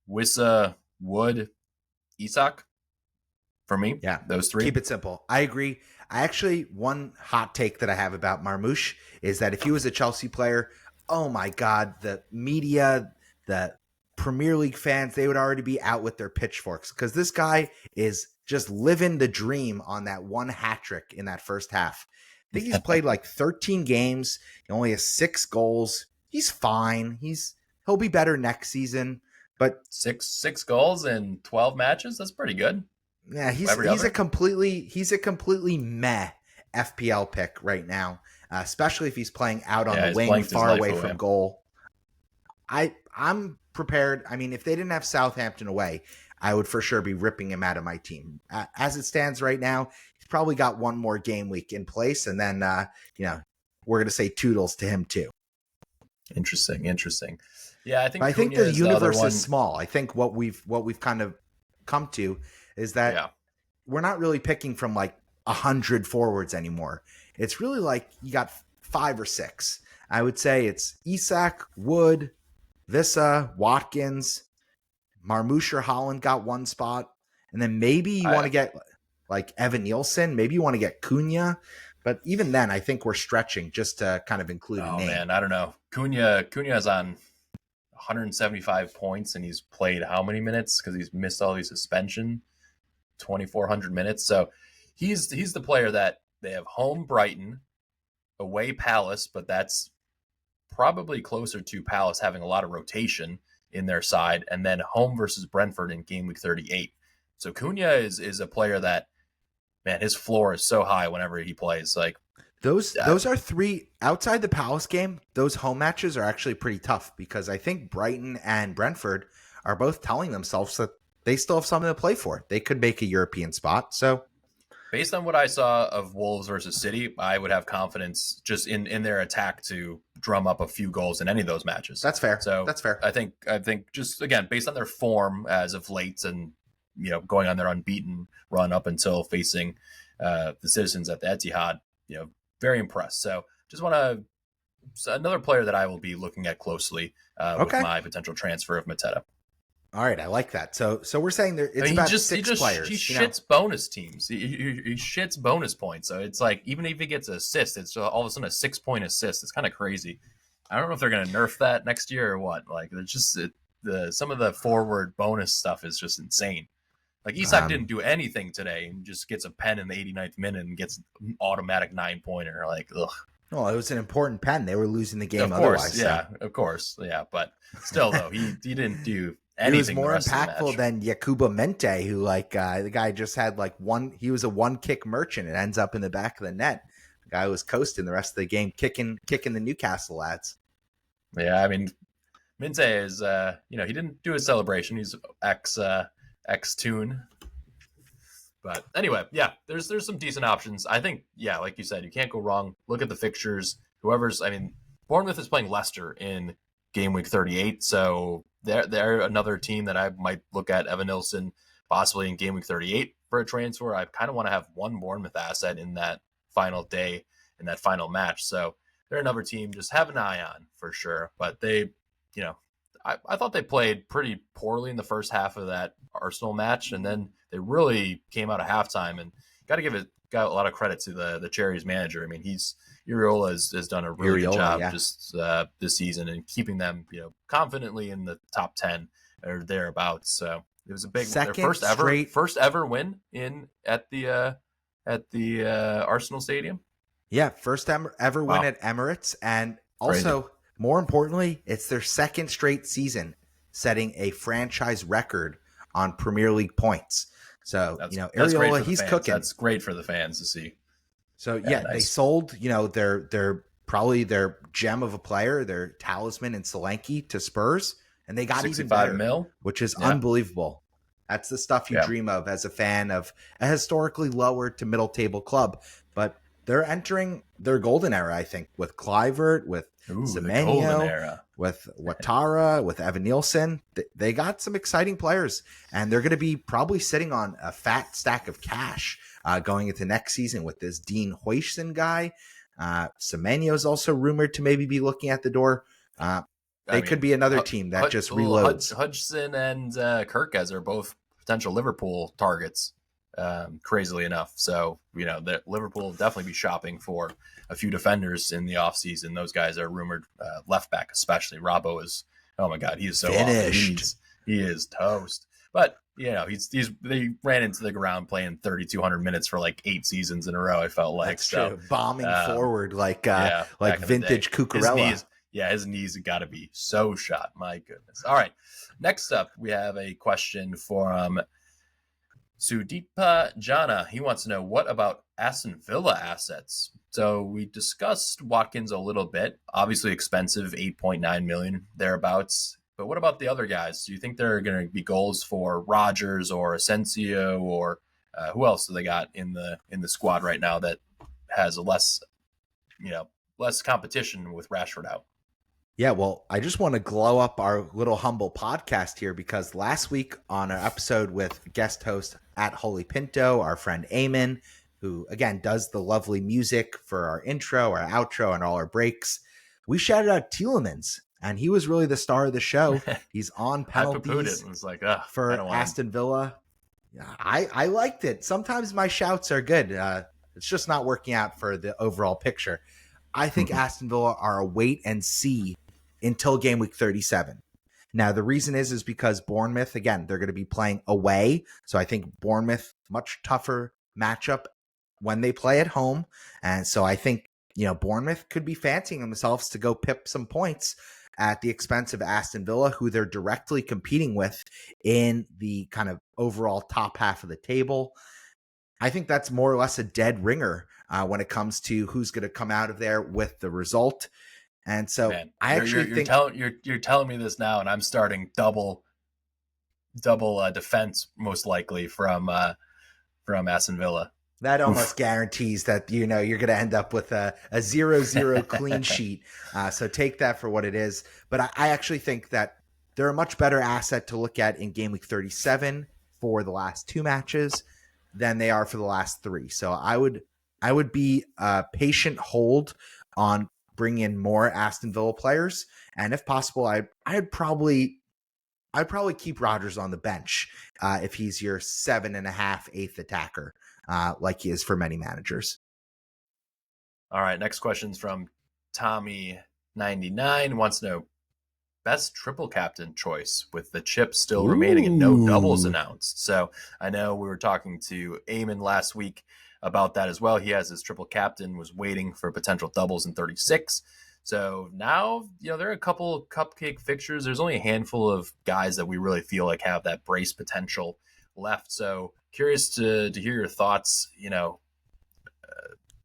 Wissa, Wood, Isak for me. Yeah, those three. Keep it simple. I agree. One hot take that I have about Marmoush is that if he was a Chelsea player, oh my God, the media, the Premier League fans, they would already be out with their pitchforks because this guy is just living the dream on that one hat trick in that first half. I think he's played like 13 games. He only has 6 goals. He's fine. He'll be better next season. But six goals in 12 matches, that's pretty good. Yeah, he's a completely meh FPL pick right now, especially if he's playing out on the wing, far away from goal. I'm prepared. I mean, if they didn't have Southampton away, I would for sure be ripping him out of my team. As it stands right now, he's probably got one more game week in place, and then we're gonna say toodles to him too. Interesting. Yeah, I think the universe is small. I think what we've kind of come to is that we're not really picking from like 100 forwards anymore. It's really like you got 5 or 6. I would say it's Isak, Wood, Wissa, Watkins, Marmoush or Haaland got one spot. And then maybe you want to get like Evan Nielsen. Maybe you want to get Cunha. But even then, I think we're stretching just to kind of include a name. Man, I don't know. Cunha's on 175 points, and he's played how many minutes? Because he's missed all these suspension, 2,400 minutes. So he's the player that they have home Brighton, away Palace, but that's probably closer to Palace having a lot of rotation in their side, and then home versus Brentford in game week 38. So Cunha is a player that, man, his floor is so high whenever he plays. Like those are 3 outside the Palace game. Those home matches are actually pretty tough because I think Brighton and Brentford are both telling themselves that they still have something to play for. They could make a European spot. So based on what I saw of Wolves versus City, I would have confidence just in their attack to drum up a few goals in any of those matches. That's fair. So that's fair. I think just again based on their form as of late and going on their unbeaten run up until facing the Citizens at the Etihad, very impressed. So just another player that I will be looking at closely with my potential transfer of Mateta. All right, I like that. So we're saying it's about 6 players. He shits bonus teams. He shits bonus points. So it's like even if he gets an assist, it's all of a sudden a 6-point assist. It's kind of crazy. I don't know if they're going to nerf that next year or what. Like it's just some of the forward bonus stuff is just insane. Like Isak didn't do anything today and just gets a pen in the 89th minute and gets an automatic 9-pointer. Like, ugh. Well, it was an important pen. They were losing the game otherwise. Yeah, of course. Yeah, but still, though, he didn't do anything. He was more impactful than Yakuba Mente, who the guy just had he was a one-kick merchant. It ends up in the back of the net. The guy was coasting the rest of the game, kicking the Newcastle lads. Yeah, I mean, Mente is, he didn't do his celebration. He's ex-tune. But anyway, yeah, there's some decent options. I think, yeah, like you said, you can't go wrong. Look at the fixtures. Bournemouth is playing Leicester in game week 38, so they're another team that I might look at Evan Nilsson possibly in game week 38 for a transfer. I kind of want to have one Bournemouth asset in that final day, in that final match. So they're another team just have an eye on for sure. But they, I thought they played pretty poorly in the first half of that Arsenal match, and then they really came out of halftime. And got a lot of credit to the Cherries manager. I mean, Iraola has done a really good job just this season and keeping them, confidently in the top 10 or thereabouts. So it was a big their first ever win at the Arsenal Stadium. Yeah, first ever win at Emirates, and also. Crazy. More importantly, it's their second straight season setting a franchise record on Premier League points. So, Iraola, he's cooking. That's great for the fans to see. So, nice. They sold, their probably their gem of a player, their talisman in Solanke to Spurs, and they got even better, $65 million, which is unbelievable. That's the stuff you dream of as a fan of a historically lower to middle table club. But they're entering their golden era, I think, with Kluivert, with Semenyo, with Ouattara, with Evan Nielsen. They got some exciting players, and they're going to be probably sitting on a fat stack of cash going into next season with this Dean Huijsen guy. Semenyo is also rumored to maybe be looking at the door. They could be another team that just reloads. Hudson and Kirkes are both potential Liverpool targets, crazily enough. So, Liverpool will definitely be shopping for a few defenders in the offseason. Those guys are rumored, left back especially. Robbo is, oh my God, he is so finished. He is toast. But, they ran into the ground playing 3,200 minutes for like 8 seasons in a row, I felt like. That's true. Bombing forward like vintage Cucurella. His knees have got to be so shot. My goodness. All right. Next up, we have a question from Sudeepa Jana. He wants to know, what about Aston Villa assets? So we discussed Watkins a little bit. Obviously expensive, 8.9 million thereabouts. But what about the other guys? Do you think there are going to be goals for Rodgers or Asensio, or who else do they got in the squad right now that has less competition with Rashford out? Yeah, well, I just want to glow up our little humble podcast here, because last week on our episode with guest host at Holy Pinto, our friend Eamon, who, again, does the lovely music for our intro, our outro, and all our breaks, we shouted out Tielemans, and he was really the star of the show. He's on penalties for Aston Villa. I liked it. Sometimes my shouts are good. It's just not working out for the overall picture. I think Aston Villa are a wait and see until game week 37. Now, the reason is because Bournemouth, again, they're going to be playing away. So I think Bournemouth, much tougher matchup when they play at home. And so I think, Bournemouth could be fancying themselves to go pip some points at the expense of Aston Villa, who they're directly competing with in the kind of overall top half of the table. I think that's more or less a dead ringer when it comes to who's going to come out of there with the result. And so I actually think you're telling me this now, and I'm starting double defense most likely from Aston Villa. That almost guarantees that you're going to end up with a 0-0 clean sheet. So take that for what it is. But I actually think that they're a much better asset to look at in game week 37 for the last 2 matches than they are for the last 3. So I would be a patient hold on bringing in more Aston Villa players, and if possible, I'd probably keep Rodgers on the bench if he's your 7.5, 8th attacker, like he is for many managers. All right, next question's from Tommy99. Wants to know best triple captain choice with the chip still remaining and no doubles announced. So I know we were talking to Eamon last week about that as well. He has his triple captain, was waiting for potential doubles in 36. So now, there are a couple of cupcake fixtures. There's only a handful of guys that we really feel like have that brace potential left. So curious to hear your thoughts.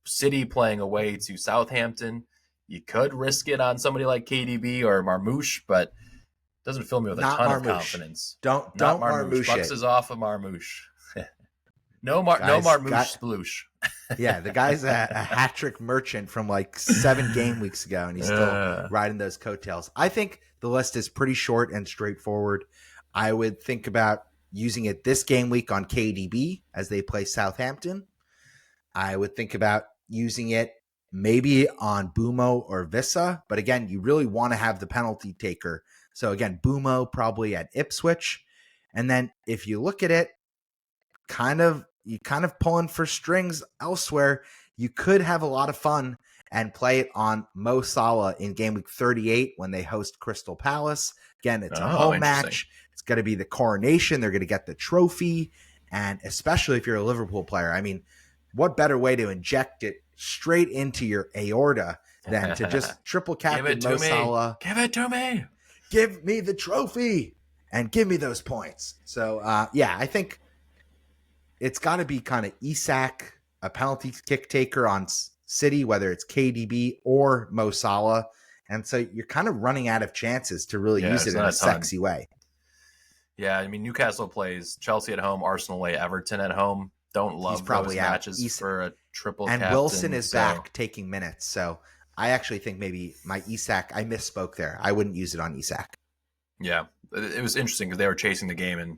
City playing away to Southampton. You could risk it on somebody like KDB or Marmoush, but it doesn't fill me with a ton of confidence. Don't Marmoush. Bucks is off of Marmoush. No Marmoush sploosh. Yeah, the guy's a hat-trick merchant from like 7 game weeks ago, and he's still riding those coattails. I think the list is pretty short and straightforward. I would think about using it this game week on KDB as they play Southampton. I would think about using it maybe on Bumo or Wissa, but again, you really want to have the penalty taker. So again, Bumo probably at Ipswich. And then if you look at it, you kind of pulling for strings elsewhere, you could have a lot of fun and play it on Mo Salah in game week 38 when they host Crystal Palace. Again, it's a home match. It's going to be the coronation. They're going to get the trophy. And especially if you're a Liverpool player, I mean, what better way to inject it straight into your aorta than to just triple captain Mo Salah. Give it to me. Give me the trophy and give me those points. So, I think it's got to be kind of Isak, a penalty kick taker on City, whether it's KDB or Mo Salah. And so you're kind of running out of chances to really use it in a sexy way. Yeah, I mean, Newcastle plays Chelsea at home, Arsenal away, Everton at home. Don't He's love those probably out. matches for a triple And Wilson captain. is So back taking minutes. So I actually think maybe my Isak, I misspoke there. I wouldn't use it on Isak. yeah, it was interesting because they were chasing the game, and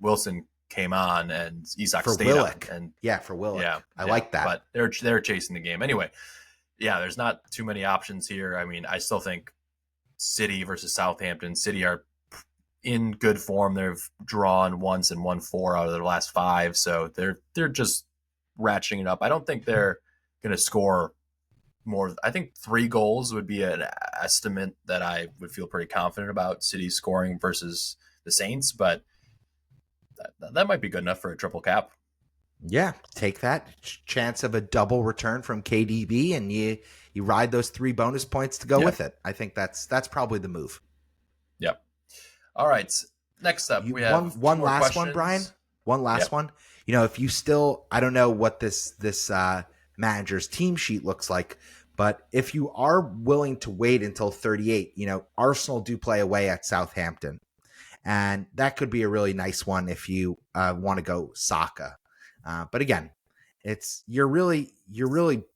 Wilson came on, and Isak For stayed Willock. on. And Yeah, for Willock. yeah, I like that. But they're chasing the game anyway. Yeah, there's not too many options here. I mean, I still think City versus Southampton. City are in good form. They've drawn once and won 4 out of their last 5, so they're just ratcheting it up. I don't think they're going to score more. I think 3 goals would be an estimate that I would feel pretty confident about City scoring versus the Saints, but that might be good enough for a triple cap. Yeah, take that chance of a double return from KDB, and you ride those 3 bonus points to go with it. I think that's probably the move. Yep. All right. Next up, we have one last questions. one, Brian. One last one. You know, if you still, I don't know what this manager's team sheet looks like, but if you are willing to wait until 38, you know, Arsenal do play away at Southampton, and that could be a really nice one if you want to go Saka. But again, you're really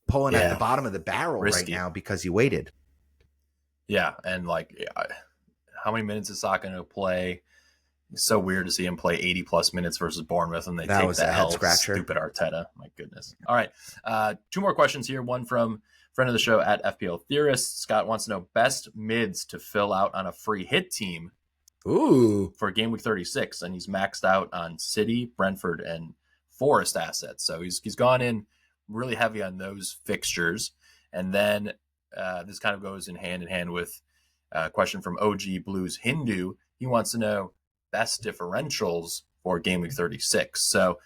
pulling at the bottom of the barrel right now because you waited. Yeah, and how many minutes is Saka going to play? It's so weird to see him play 80 plus minutes versus Bournemouth, and they take the L. Stupid Arteta. My goodness. All right, 2 more questions here. One from friend of the show at FPL Theorist. Scott wants to know best mids to fill out on a free hit team. For game week 36, and he's maxed out on City, Brentford, and Forest assets. So he's gone in really heavy on those fixtures. And then this kind of goes in hand with a question from OG Blues Hindu. He wants to know best differentials for game week 36. So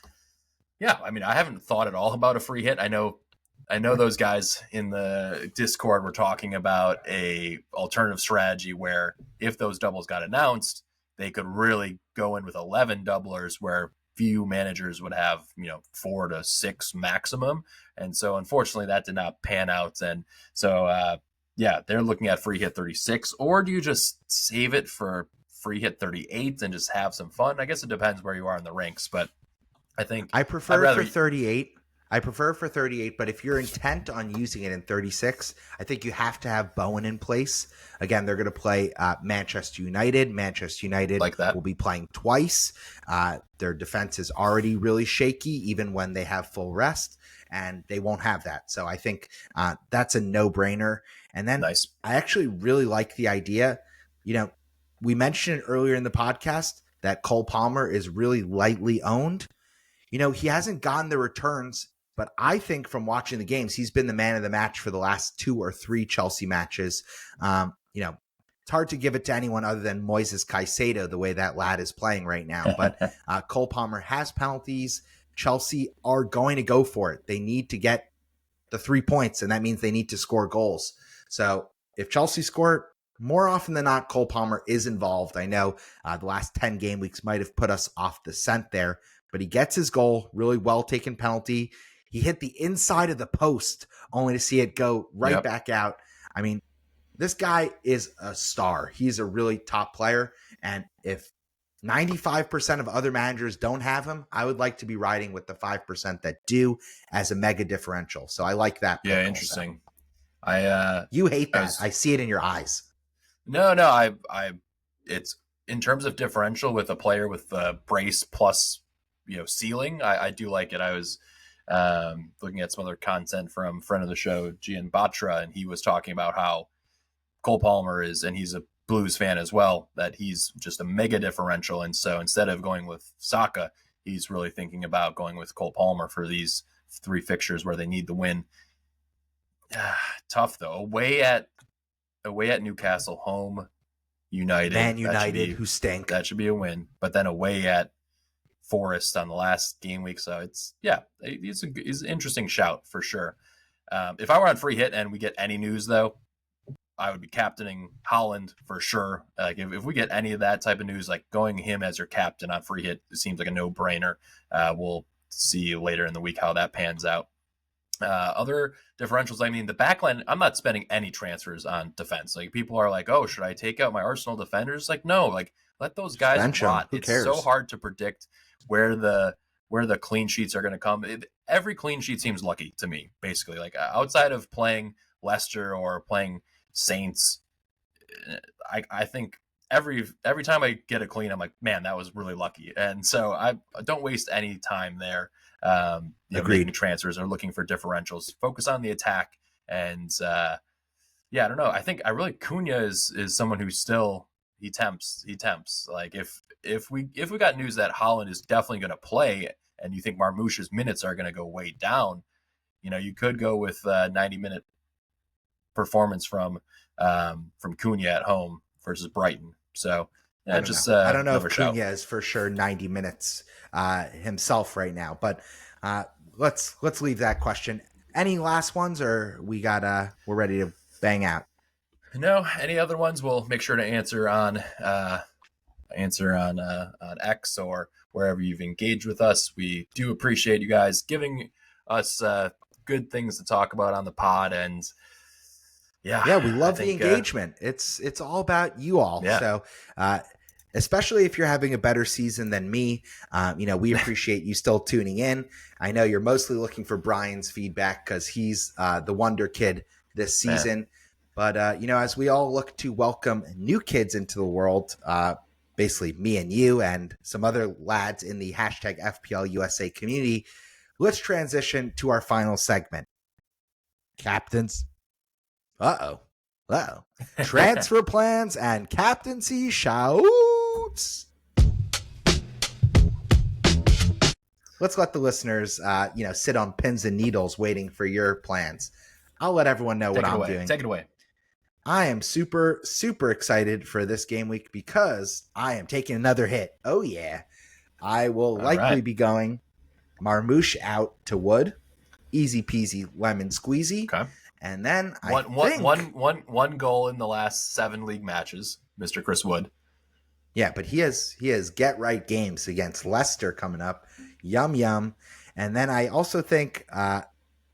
yeah, I mean, I haven't thought at all about a free hit. I know those guys in the Discord were talking about a alternative strategy where if those doubles got announced, they could really go in with 11 doublers where few managers would have, 4 to 6 maximum. And so unfortunately that did not pan out. And so, they're looking at free hit 36, or do you just save it for free hit 38 and just have some fun? I guess it depends where you are in the ranks, but I think I prefer for 38. I prefer for 38, but if you're intent on using it in 36, I think you have to have Bowen in place. Again, they're going to play Manchester United. Manchester United will be playing twice. Their defense is already really shaky, even when they have full rest, and they won't have that. So I think that's a no-brainer. And then I actually really like the idea. You know, we mentioned earlier in the podcast that Cole Palmer is really lightly owned. You know, he hasn't gotten the returns, but I think from watching the games, he's been the man of the match for the last 2 or 3 Chelsea matches. You know, it's hard to give it to anyone other than Moises Caicedo, the way that lad is playing right now. But Cole Palmer has penalties. Chelsea are going to go for it. They need to get the 3 points, and that means they need to score goals. So if Chelsea score, more often than not, Cole Palmer is involved. I know the last 10 game weeks might have put us off the scent there, but he gets his goal, really well taken penalty. He hit the inside of the post only to see it go right back out. I mean, this guy is a star. He's a really top player. And if 95% of other managers don't have him, I would like to be riding with the 5% that do as a mega differential. So I like that. Yeah, interesting. You hate that. I see it in your eyes. No, it's in terms of differential with a player with brace plus, ceiling. I do like it. I was looking at some other content from friend of the show, Gian Batra, and he was talking about how Cole Palmer is, and he's a Blues fan as well, that he's just a mega differential. And so instead of going with Saka, he's really thinking about going with Cole Palmer for these 3 fixtures where they need the win. Tough though. Away at Newcastle, home United. Man United, who stink. That should be a win. But then away at Forest on the last game week. So it's an interesting shout for sure. If I were on free hit and we get any news though, I would be captaining Holland for sure. Like if we get any of that type of news, like going him as your captain on free hit, it seems like a no-brainer. We'll see later in the week how that pans out. Other differentials, I mean, the backline, I'm not spending any transfers on defense. Like people are like, oh, should I take out my Arsenal defenders? Like, no, like Let those guys bench rot. Who It's cares? so hard to predict where the clean sheets are going to come. Every clean sheet seems lucky to me, basically. Like outside of playing Leicester or playing Saints, I think every time I get a clean, I'm like, man, that was really lucky. And so I don't waste any time there. Making transfers or looking for differentials. Focus on the attack. And I don't know. I think Cunha is someone who still he tempts. Like if we got news that Haaland is definitely going to play, and you think Marmoush's minutes are going to go way down, you could go with 90-minute performance from Cunha at home versus Brighton. So I don't know if Cunha is for sure 90 minutes himself right now, but let's leave that question. Any last ones, or we're ready to bang out? No, any other ones we'll make sure to answer on X or wherever you've engaged with us. We do appreciate you guys giving us good things to talk about on the pod, and we love the engagement. It's all about you all. Yeah. So especially if you're having a better season than me, we appreciate you still tuning in. I know you're mostly looking for Brian's feedback because he's the wonder kid this season. But, as we all look to welcome new kids into the world, basically me and you and some other lads in the hashtag FPL USA community, let's transition to our final segment. Captains. Uh-oh. Transfer plans and captaincy shouts. Let's let the listeners, sit on pins and needles waiting for your plans. I'll let everyone know what I'm doing. Take it away. I am super, super excited for this game week because I am taking another hit. Oh, yeah. I will likely be going Marmoush out to Wood. Easy peasy lemon squeezy. Okay. And then one goal in the last 7 league matches, Mr. Chris Wood. Yeah, but he has get right games against Leicester coming up. Yum yum. And then I also think I'm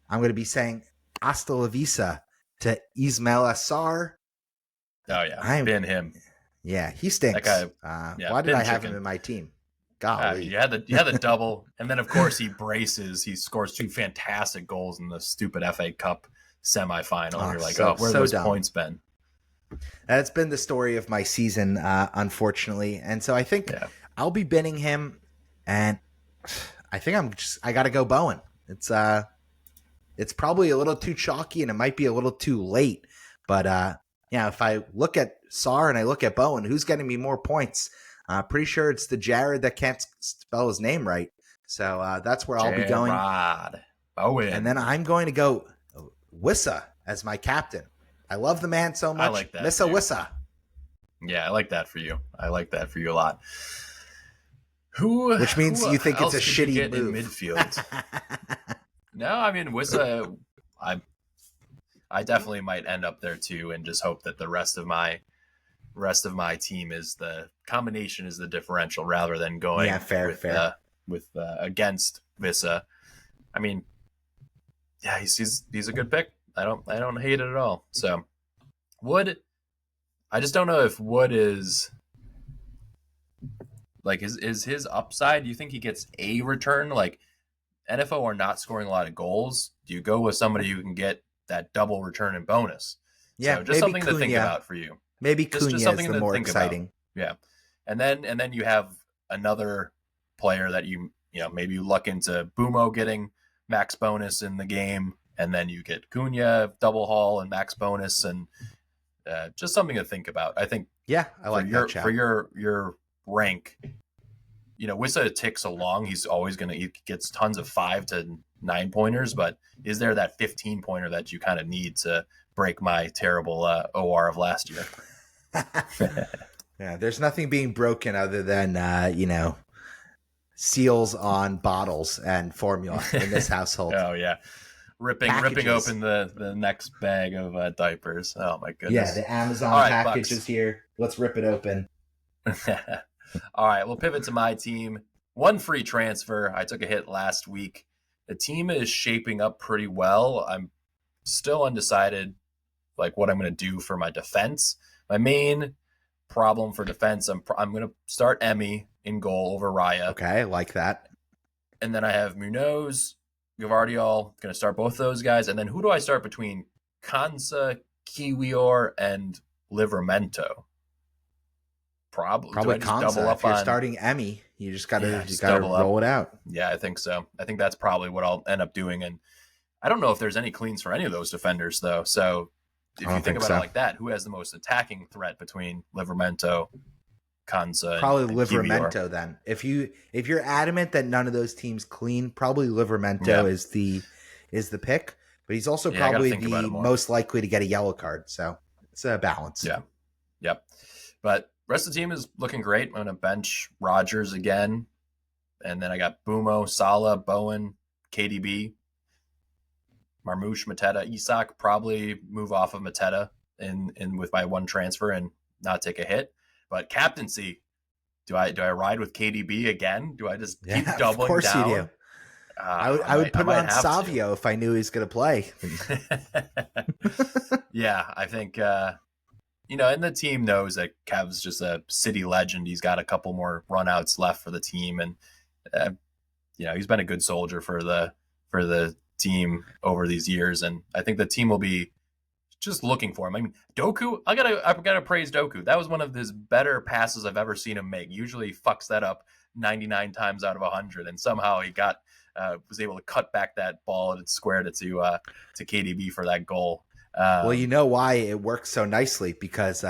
going to be saying hasta la vista to Ismail Assar. Oh yeah, bin him. Yeah, he stinks. That guy, why did I have him in my team? Golly. You had the double, and then of course he braces. He scores 2 fantastic goals in the stupid FA Cup semifinal. And you're like, where have those points been? That's been the story of my season, unfortunately. And so I think I'll be binning him, and I think I got to go Bowen. It's probably a little too chalky, and it might be a little too late. But if I look at Sarr and I look at Bowen, who's getting me more points? Pretty sure it's the Jared that can't spell his name right. So that's where I'll be going. Bowen. And then I'm going to go Wissa as my captain. I love the man so much. I like that. Missa Wissa. Yeah, I like that for you. I like that for you a lot. Which means you think it's a shitty move. In midfield. No, I mean Wissa. I definitely might end up there too, and just hope that the rest of my team is the combination is the differential rather than going fair against Wissa. I mean, yeah, he's a good pick. I don't hate it at all. So Wood, I just don't know if Wood is like is his upside. Do you think he gets a return? Like NFO are not scoring a lot of goals. Do you go with somebody who can get that double return and bonus? Yeah, so just something to think about for you. Maybe Cunha is the more exciting. About. Yeah, and then you have another player that maybe you luck into Bumo getting max bonus in the game, and then you get Cunha double haul and max bonus, and just something to think about. I think. Yeah, I like that for your rank. Wissa ticks along. He's always he gets tons of 5 to 9 pointers, but is there that 15 pointer that you kind of need to break my terrible OR of last year? Yeah, there's nothing being broken other than seals on bottles and formula in this household. Oh yeah, ripping open the next bag of diapers. Oh my goodness. Yeah, the Amazon package is here. Let's rip it open. All right, we'll pivot to my team. 1 free transfer. I took a hit last week. The team is shaping up pretty well. I'm still undecided like what I'm going to do for my defense. My main problem for defense. I'm going to start Emmy in goal over Raya. Okay, I like that. And then I have Munoz, Gavardiol, going to start both those guys. And then who do I start between Kansa, Kiwior, and Livramento? Probably Kansa. If you're starting Emmy, you just gotta roll it out. Yeah, I think so. I think that's probably what I'll end up doing. And I don't know if there's any cleans for any of those defenders, though. So if you think about it like that, who has the most attacking threat between Livramento, Kansa, probably and Livramento? Kiwior? Then, if you're adamant that none of those teams clean, probably Livramento is the pick. But he's also probably the most likely to get a yellow card. So it's a balance. Yeah. Yep. But rest of the team is looking great. I'm going to bench Rogers again. And then I got Bumo, Sala, Bowen, KDB, Marmouche, Mateta, Isak. Probably move off of Mateta in with my one transfer and not take a hit. But captaincy, do I ride with KDB again? Do I just keep doubling down? Of course down? You do. I would put on Savio if I knew he was going to play. Yeah, I think, and the team knows that Kev's just a city legend. He's got a couple more runouts left for the team. And, he's been a good soldier for the team over these years. And I think the team will be just looking for him. I mean, Doku, I gotta praise Doku. That was one of his better passes I've ever seen him make. Usually he fucks that up 99 times out of 100. And somehow he was able to cut back that ball and it squared it to KDB for that goal. Well, you know why it works so nicely, because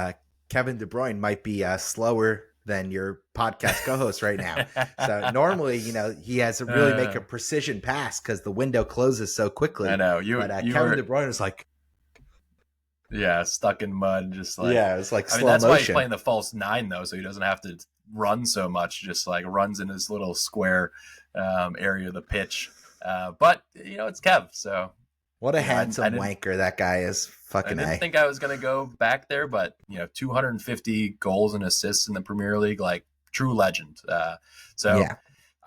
Kevin De Bruyne might be slower than your podcast co-host right now. So normally, he has to really make a precision pass because the window closes so quickly. I know. Kevin De Bruyne is like, stuck in mud, just like it's like slow that's motion. why he's playing the false 9 though, so he doesn't have to run so much. Just like runs in his little square area of the pitch. But it's Kev, so. What a handsome wanker that guy is. Fucking I didn't think I was going to go back there, but 250 goals and assists in the Premier League, like true legend. I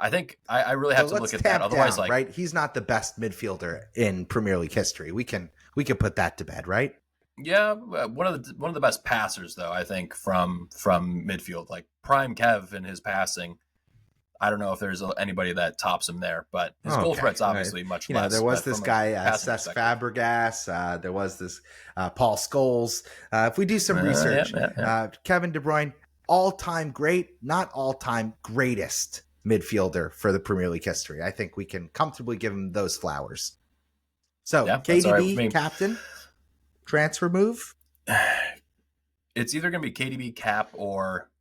think I really have to look at that. Otherwise, right? He's not the best midfielder in Premier League history. We can put that to bed, right? Yeah, one of the best passers though, I think from midfield, like prime Kev in his passing. I don't know if there's anybody that tops him there, but his goal threat's obviously much less. There was this guy, Cesc Fabregas. There was this Paul Scholes. If we do some research, Kevin De Bruyne, all-time great, not all-time greatest midfielder for the Premier League history. I think we can comfortably give him those flowers. So, KDB, captain, transfer move? It's either going to be KDB cap or...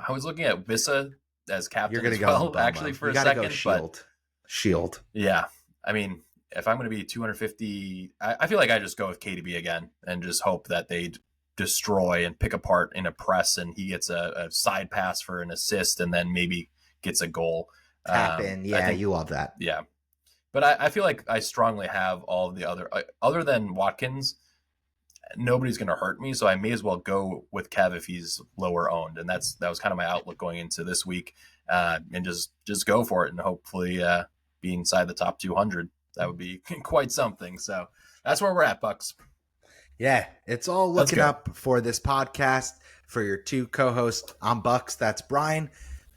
I was looking at Wissa as captain. You're going to go actually for a second, but Shield. Yeah, I mean, if I'm going to be 250, I feel like I just go with KDB again and just hope that they destroy and pick apart in a press, and he gets a side pass for an assist, and then maybe gets a goal. Tap in, you love that. Yeah, but I feel like I strongly have all of the other than Watkins. Nobody's going to hurt me, so I may as well go with Kev if he's lower owned, and that was kind of my outlook going into this week, and just go for it, and hopefully be inside the top 200. That would be quite something. So that's where we're at, Bucks. Yeah, it's all looking up for this podcast. For your two co-hosts, I'm Bucks. That's Brian.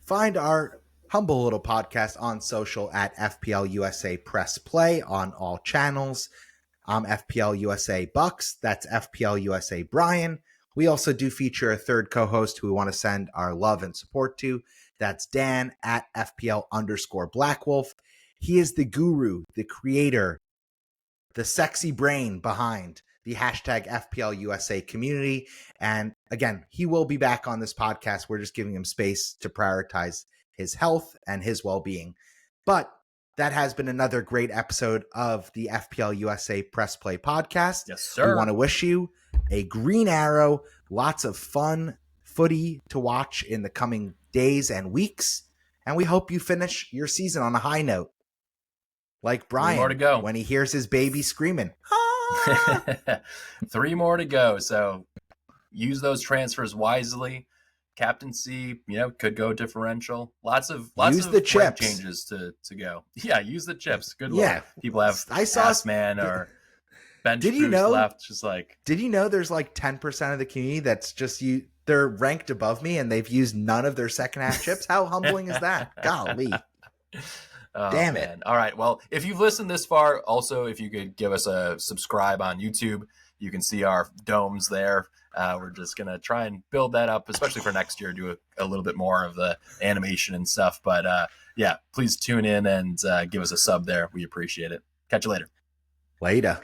Find our humble little podcast on social at FPL USA Press Play on all channels. I'm FPL USA Bucks. That's FPL USA Brian. We also do feature a third co-host who we want to send our love and support to. That's Dan at FPL_Blackwolf. He is the guru, the creator, the sexy brain behind the hashtag FPL USA community. And again, he will be back on this podcast. We're just giving him space to prioritize his health and his well-being. But that has been another great episode of the FPL USA Press Play podcast. Yes, sir. We want to wish you a green arrow, lots of fun footy to watch in the coming days and weeks. And we hope you finish your season on a high note. Like Brian, 3 more to go. When he hears his baby screaming. 3 more to go. So use those transfers wisely. Captaincy, could go differential. Lots of the chips changes to go. Yeah, use the chips. Good luck. People have man or bench Did you boost know? left. Just like, did you know there's like 10% of the community that's just you? They're ranked above me and they've used none of their second half chips. How humbling is that? Golly. oh, Damn man. it. All right. Well, if you've listened this far, also, if you could give us a subscribe on YouTube, you can see our domes there. We're just going to try and build that up, especially for next year, do a little bit more of the animation and stuff. But yeah, please tune in and give us a sub there. We appreciate it. Catch you later. Later.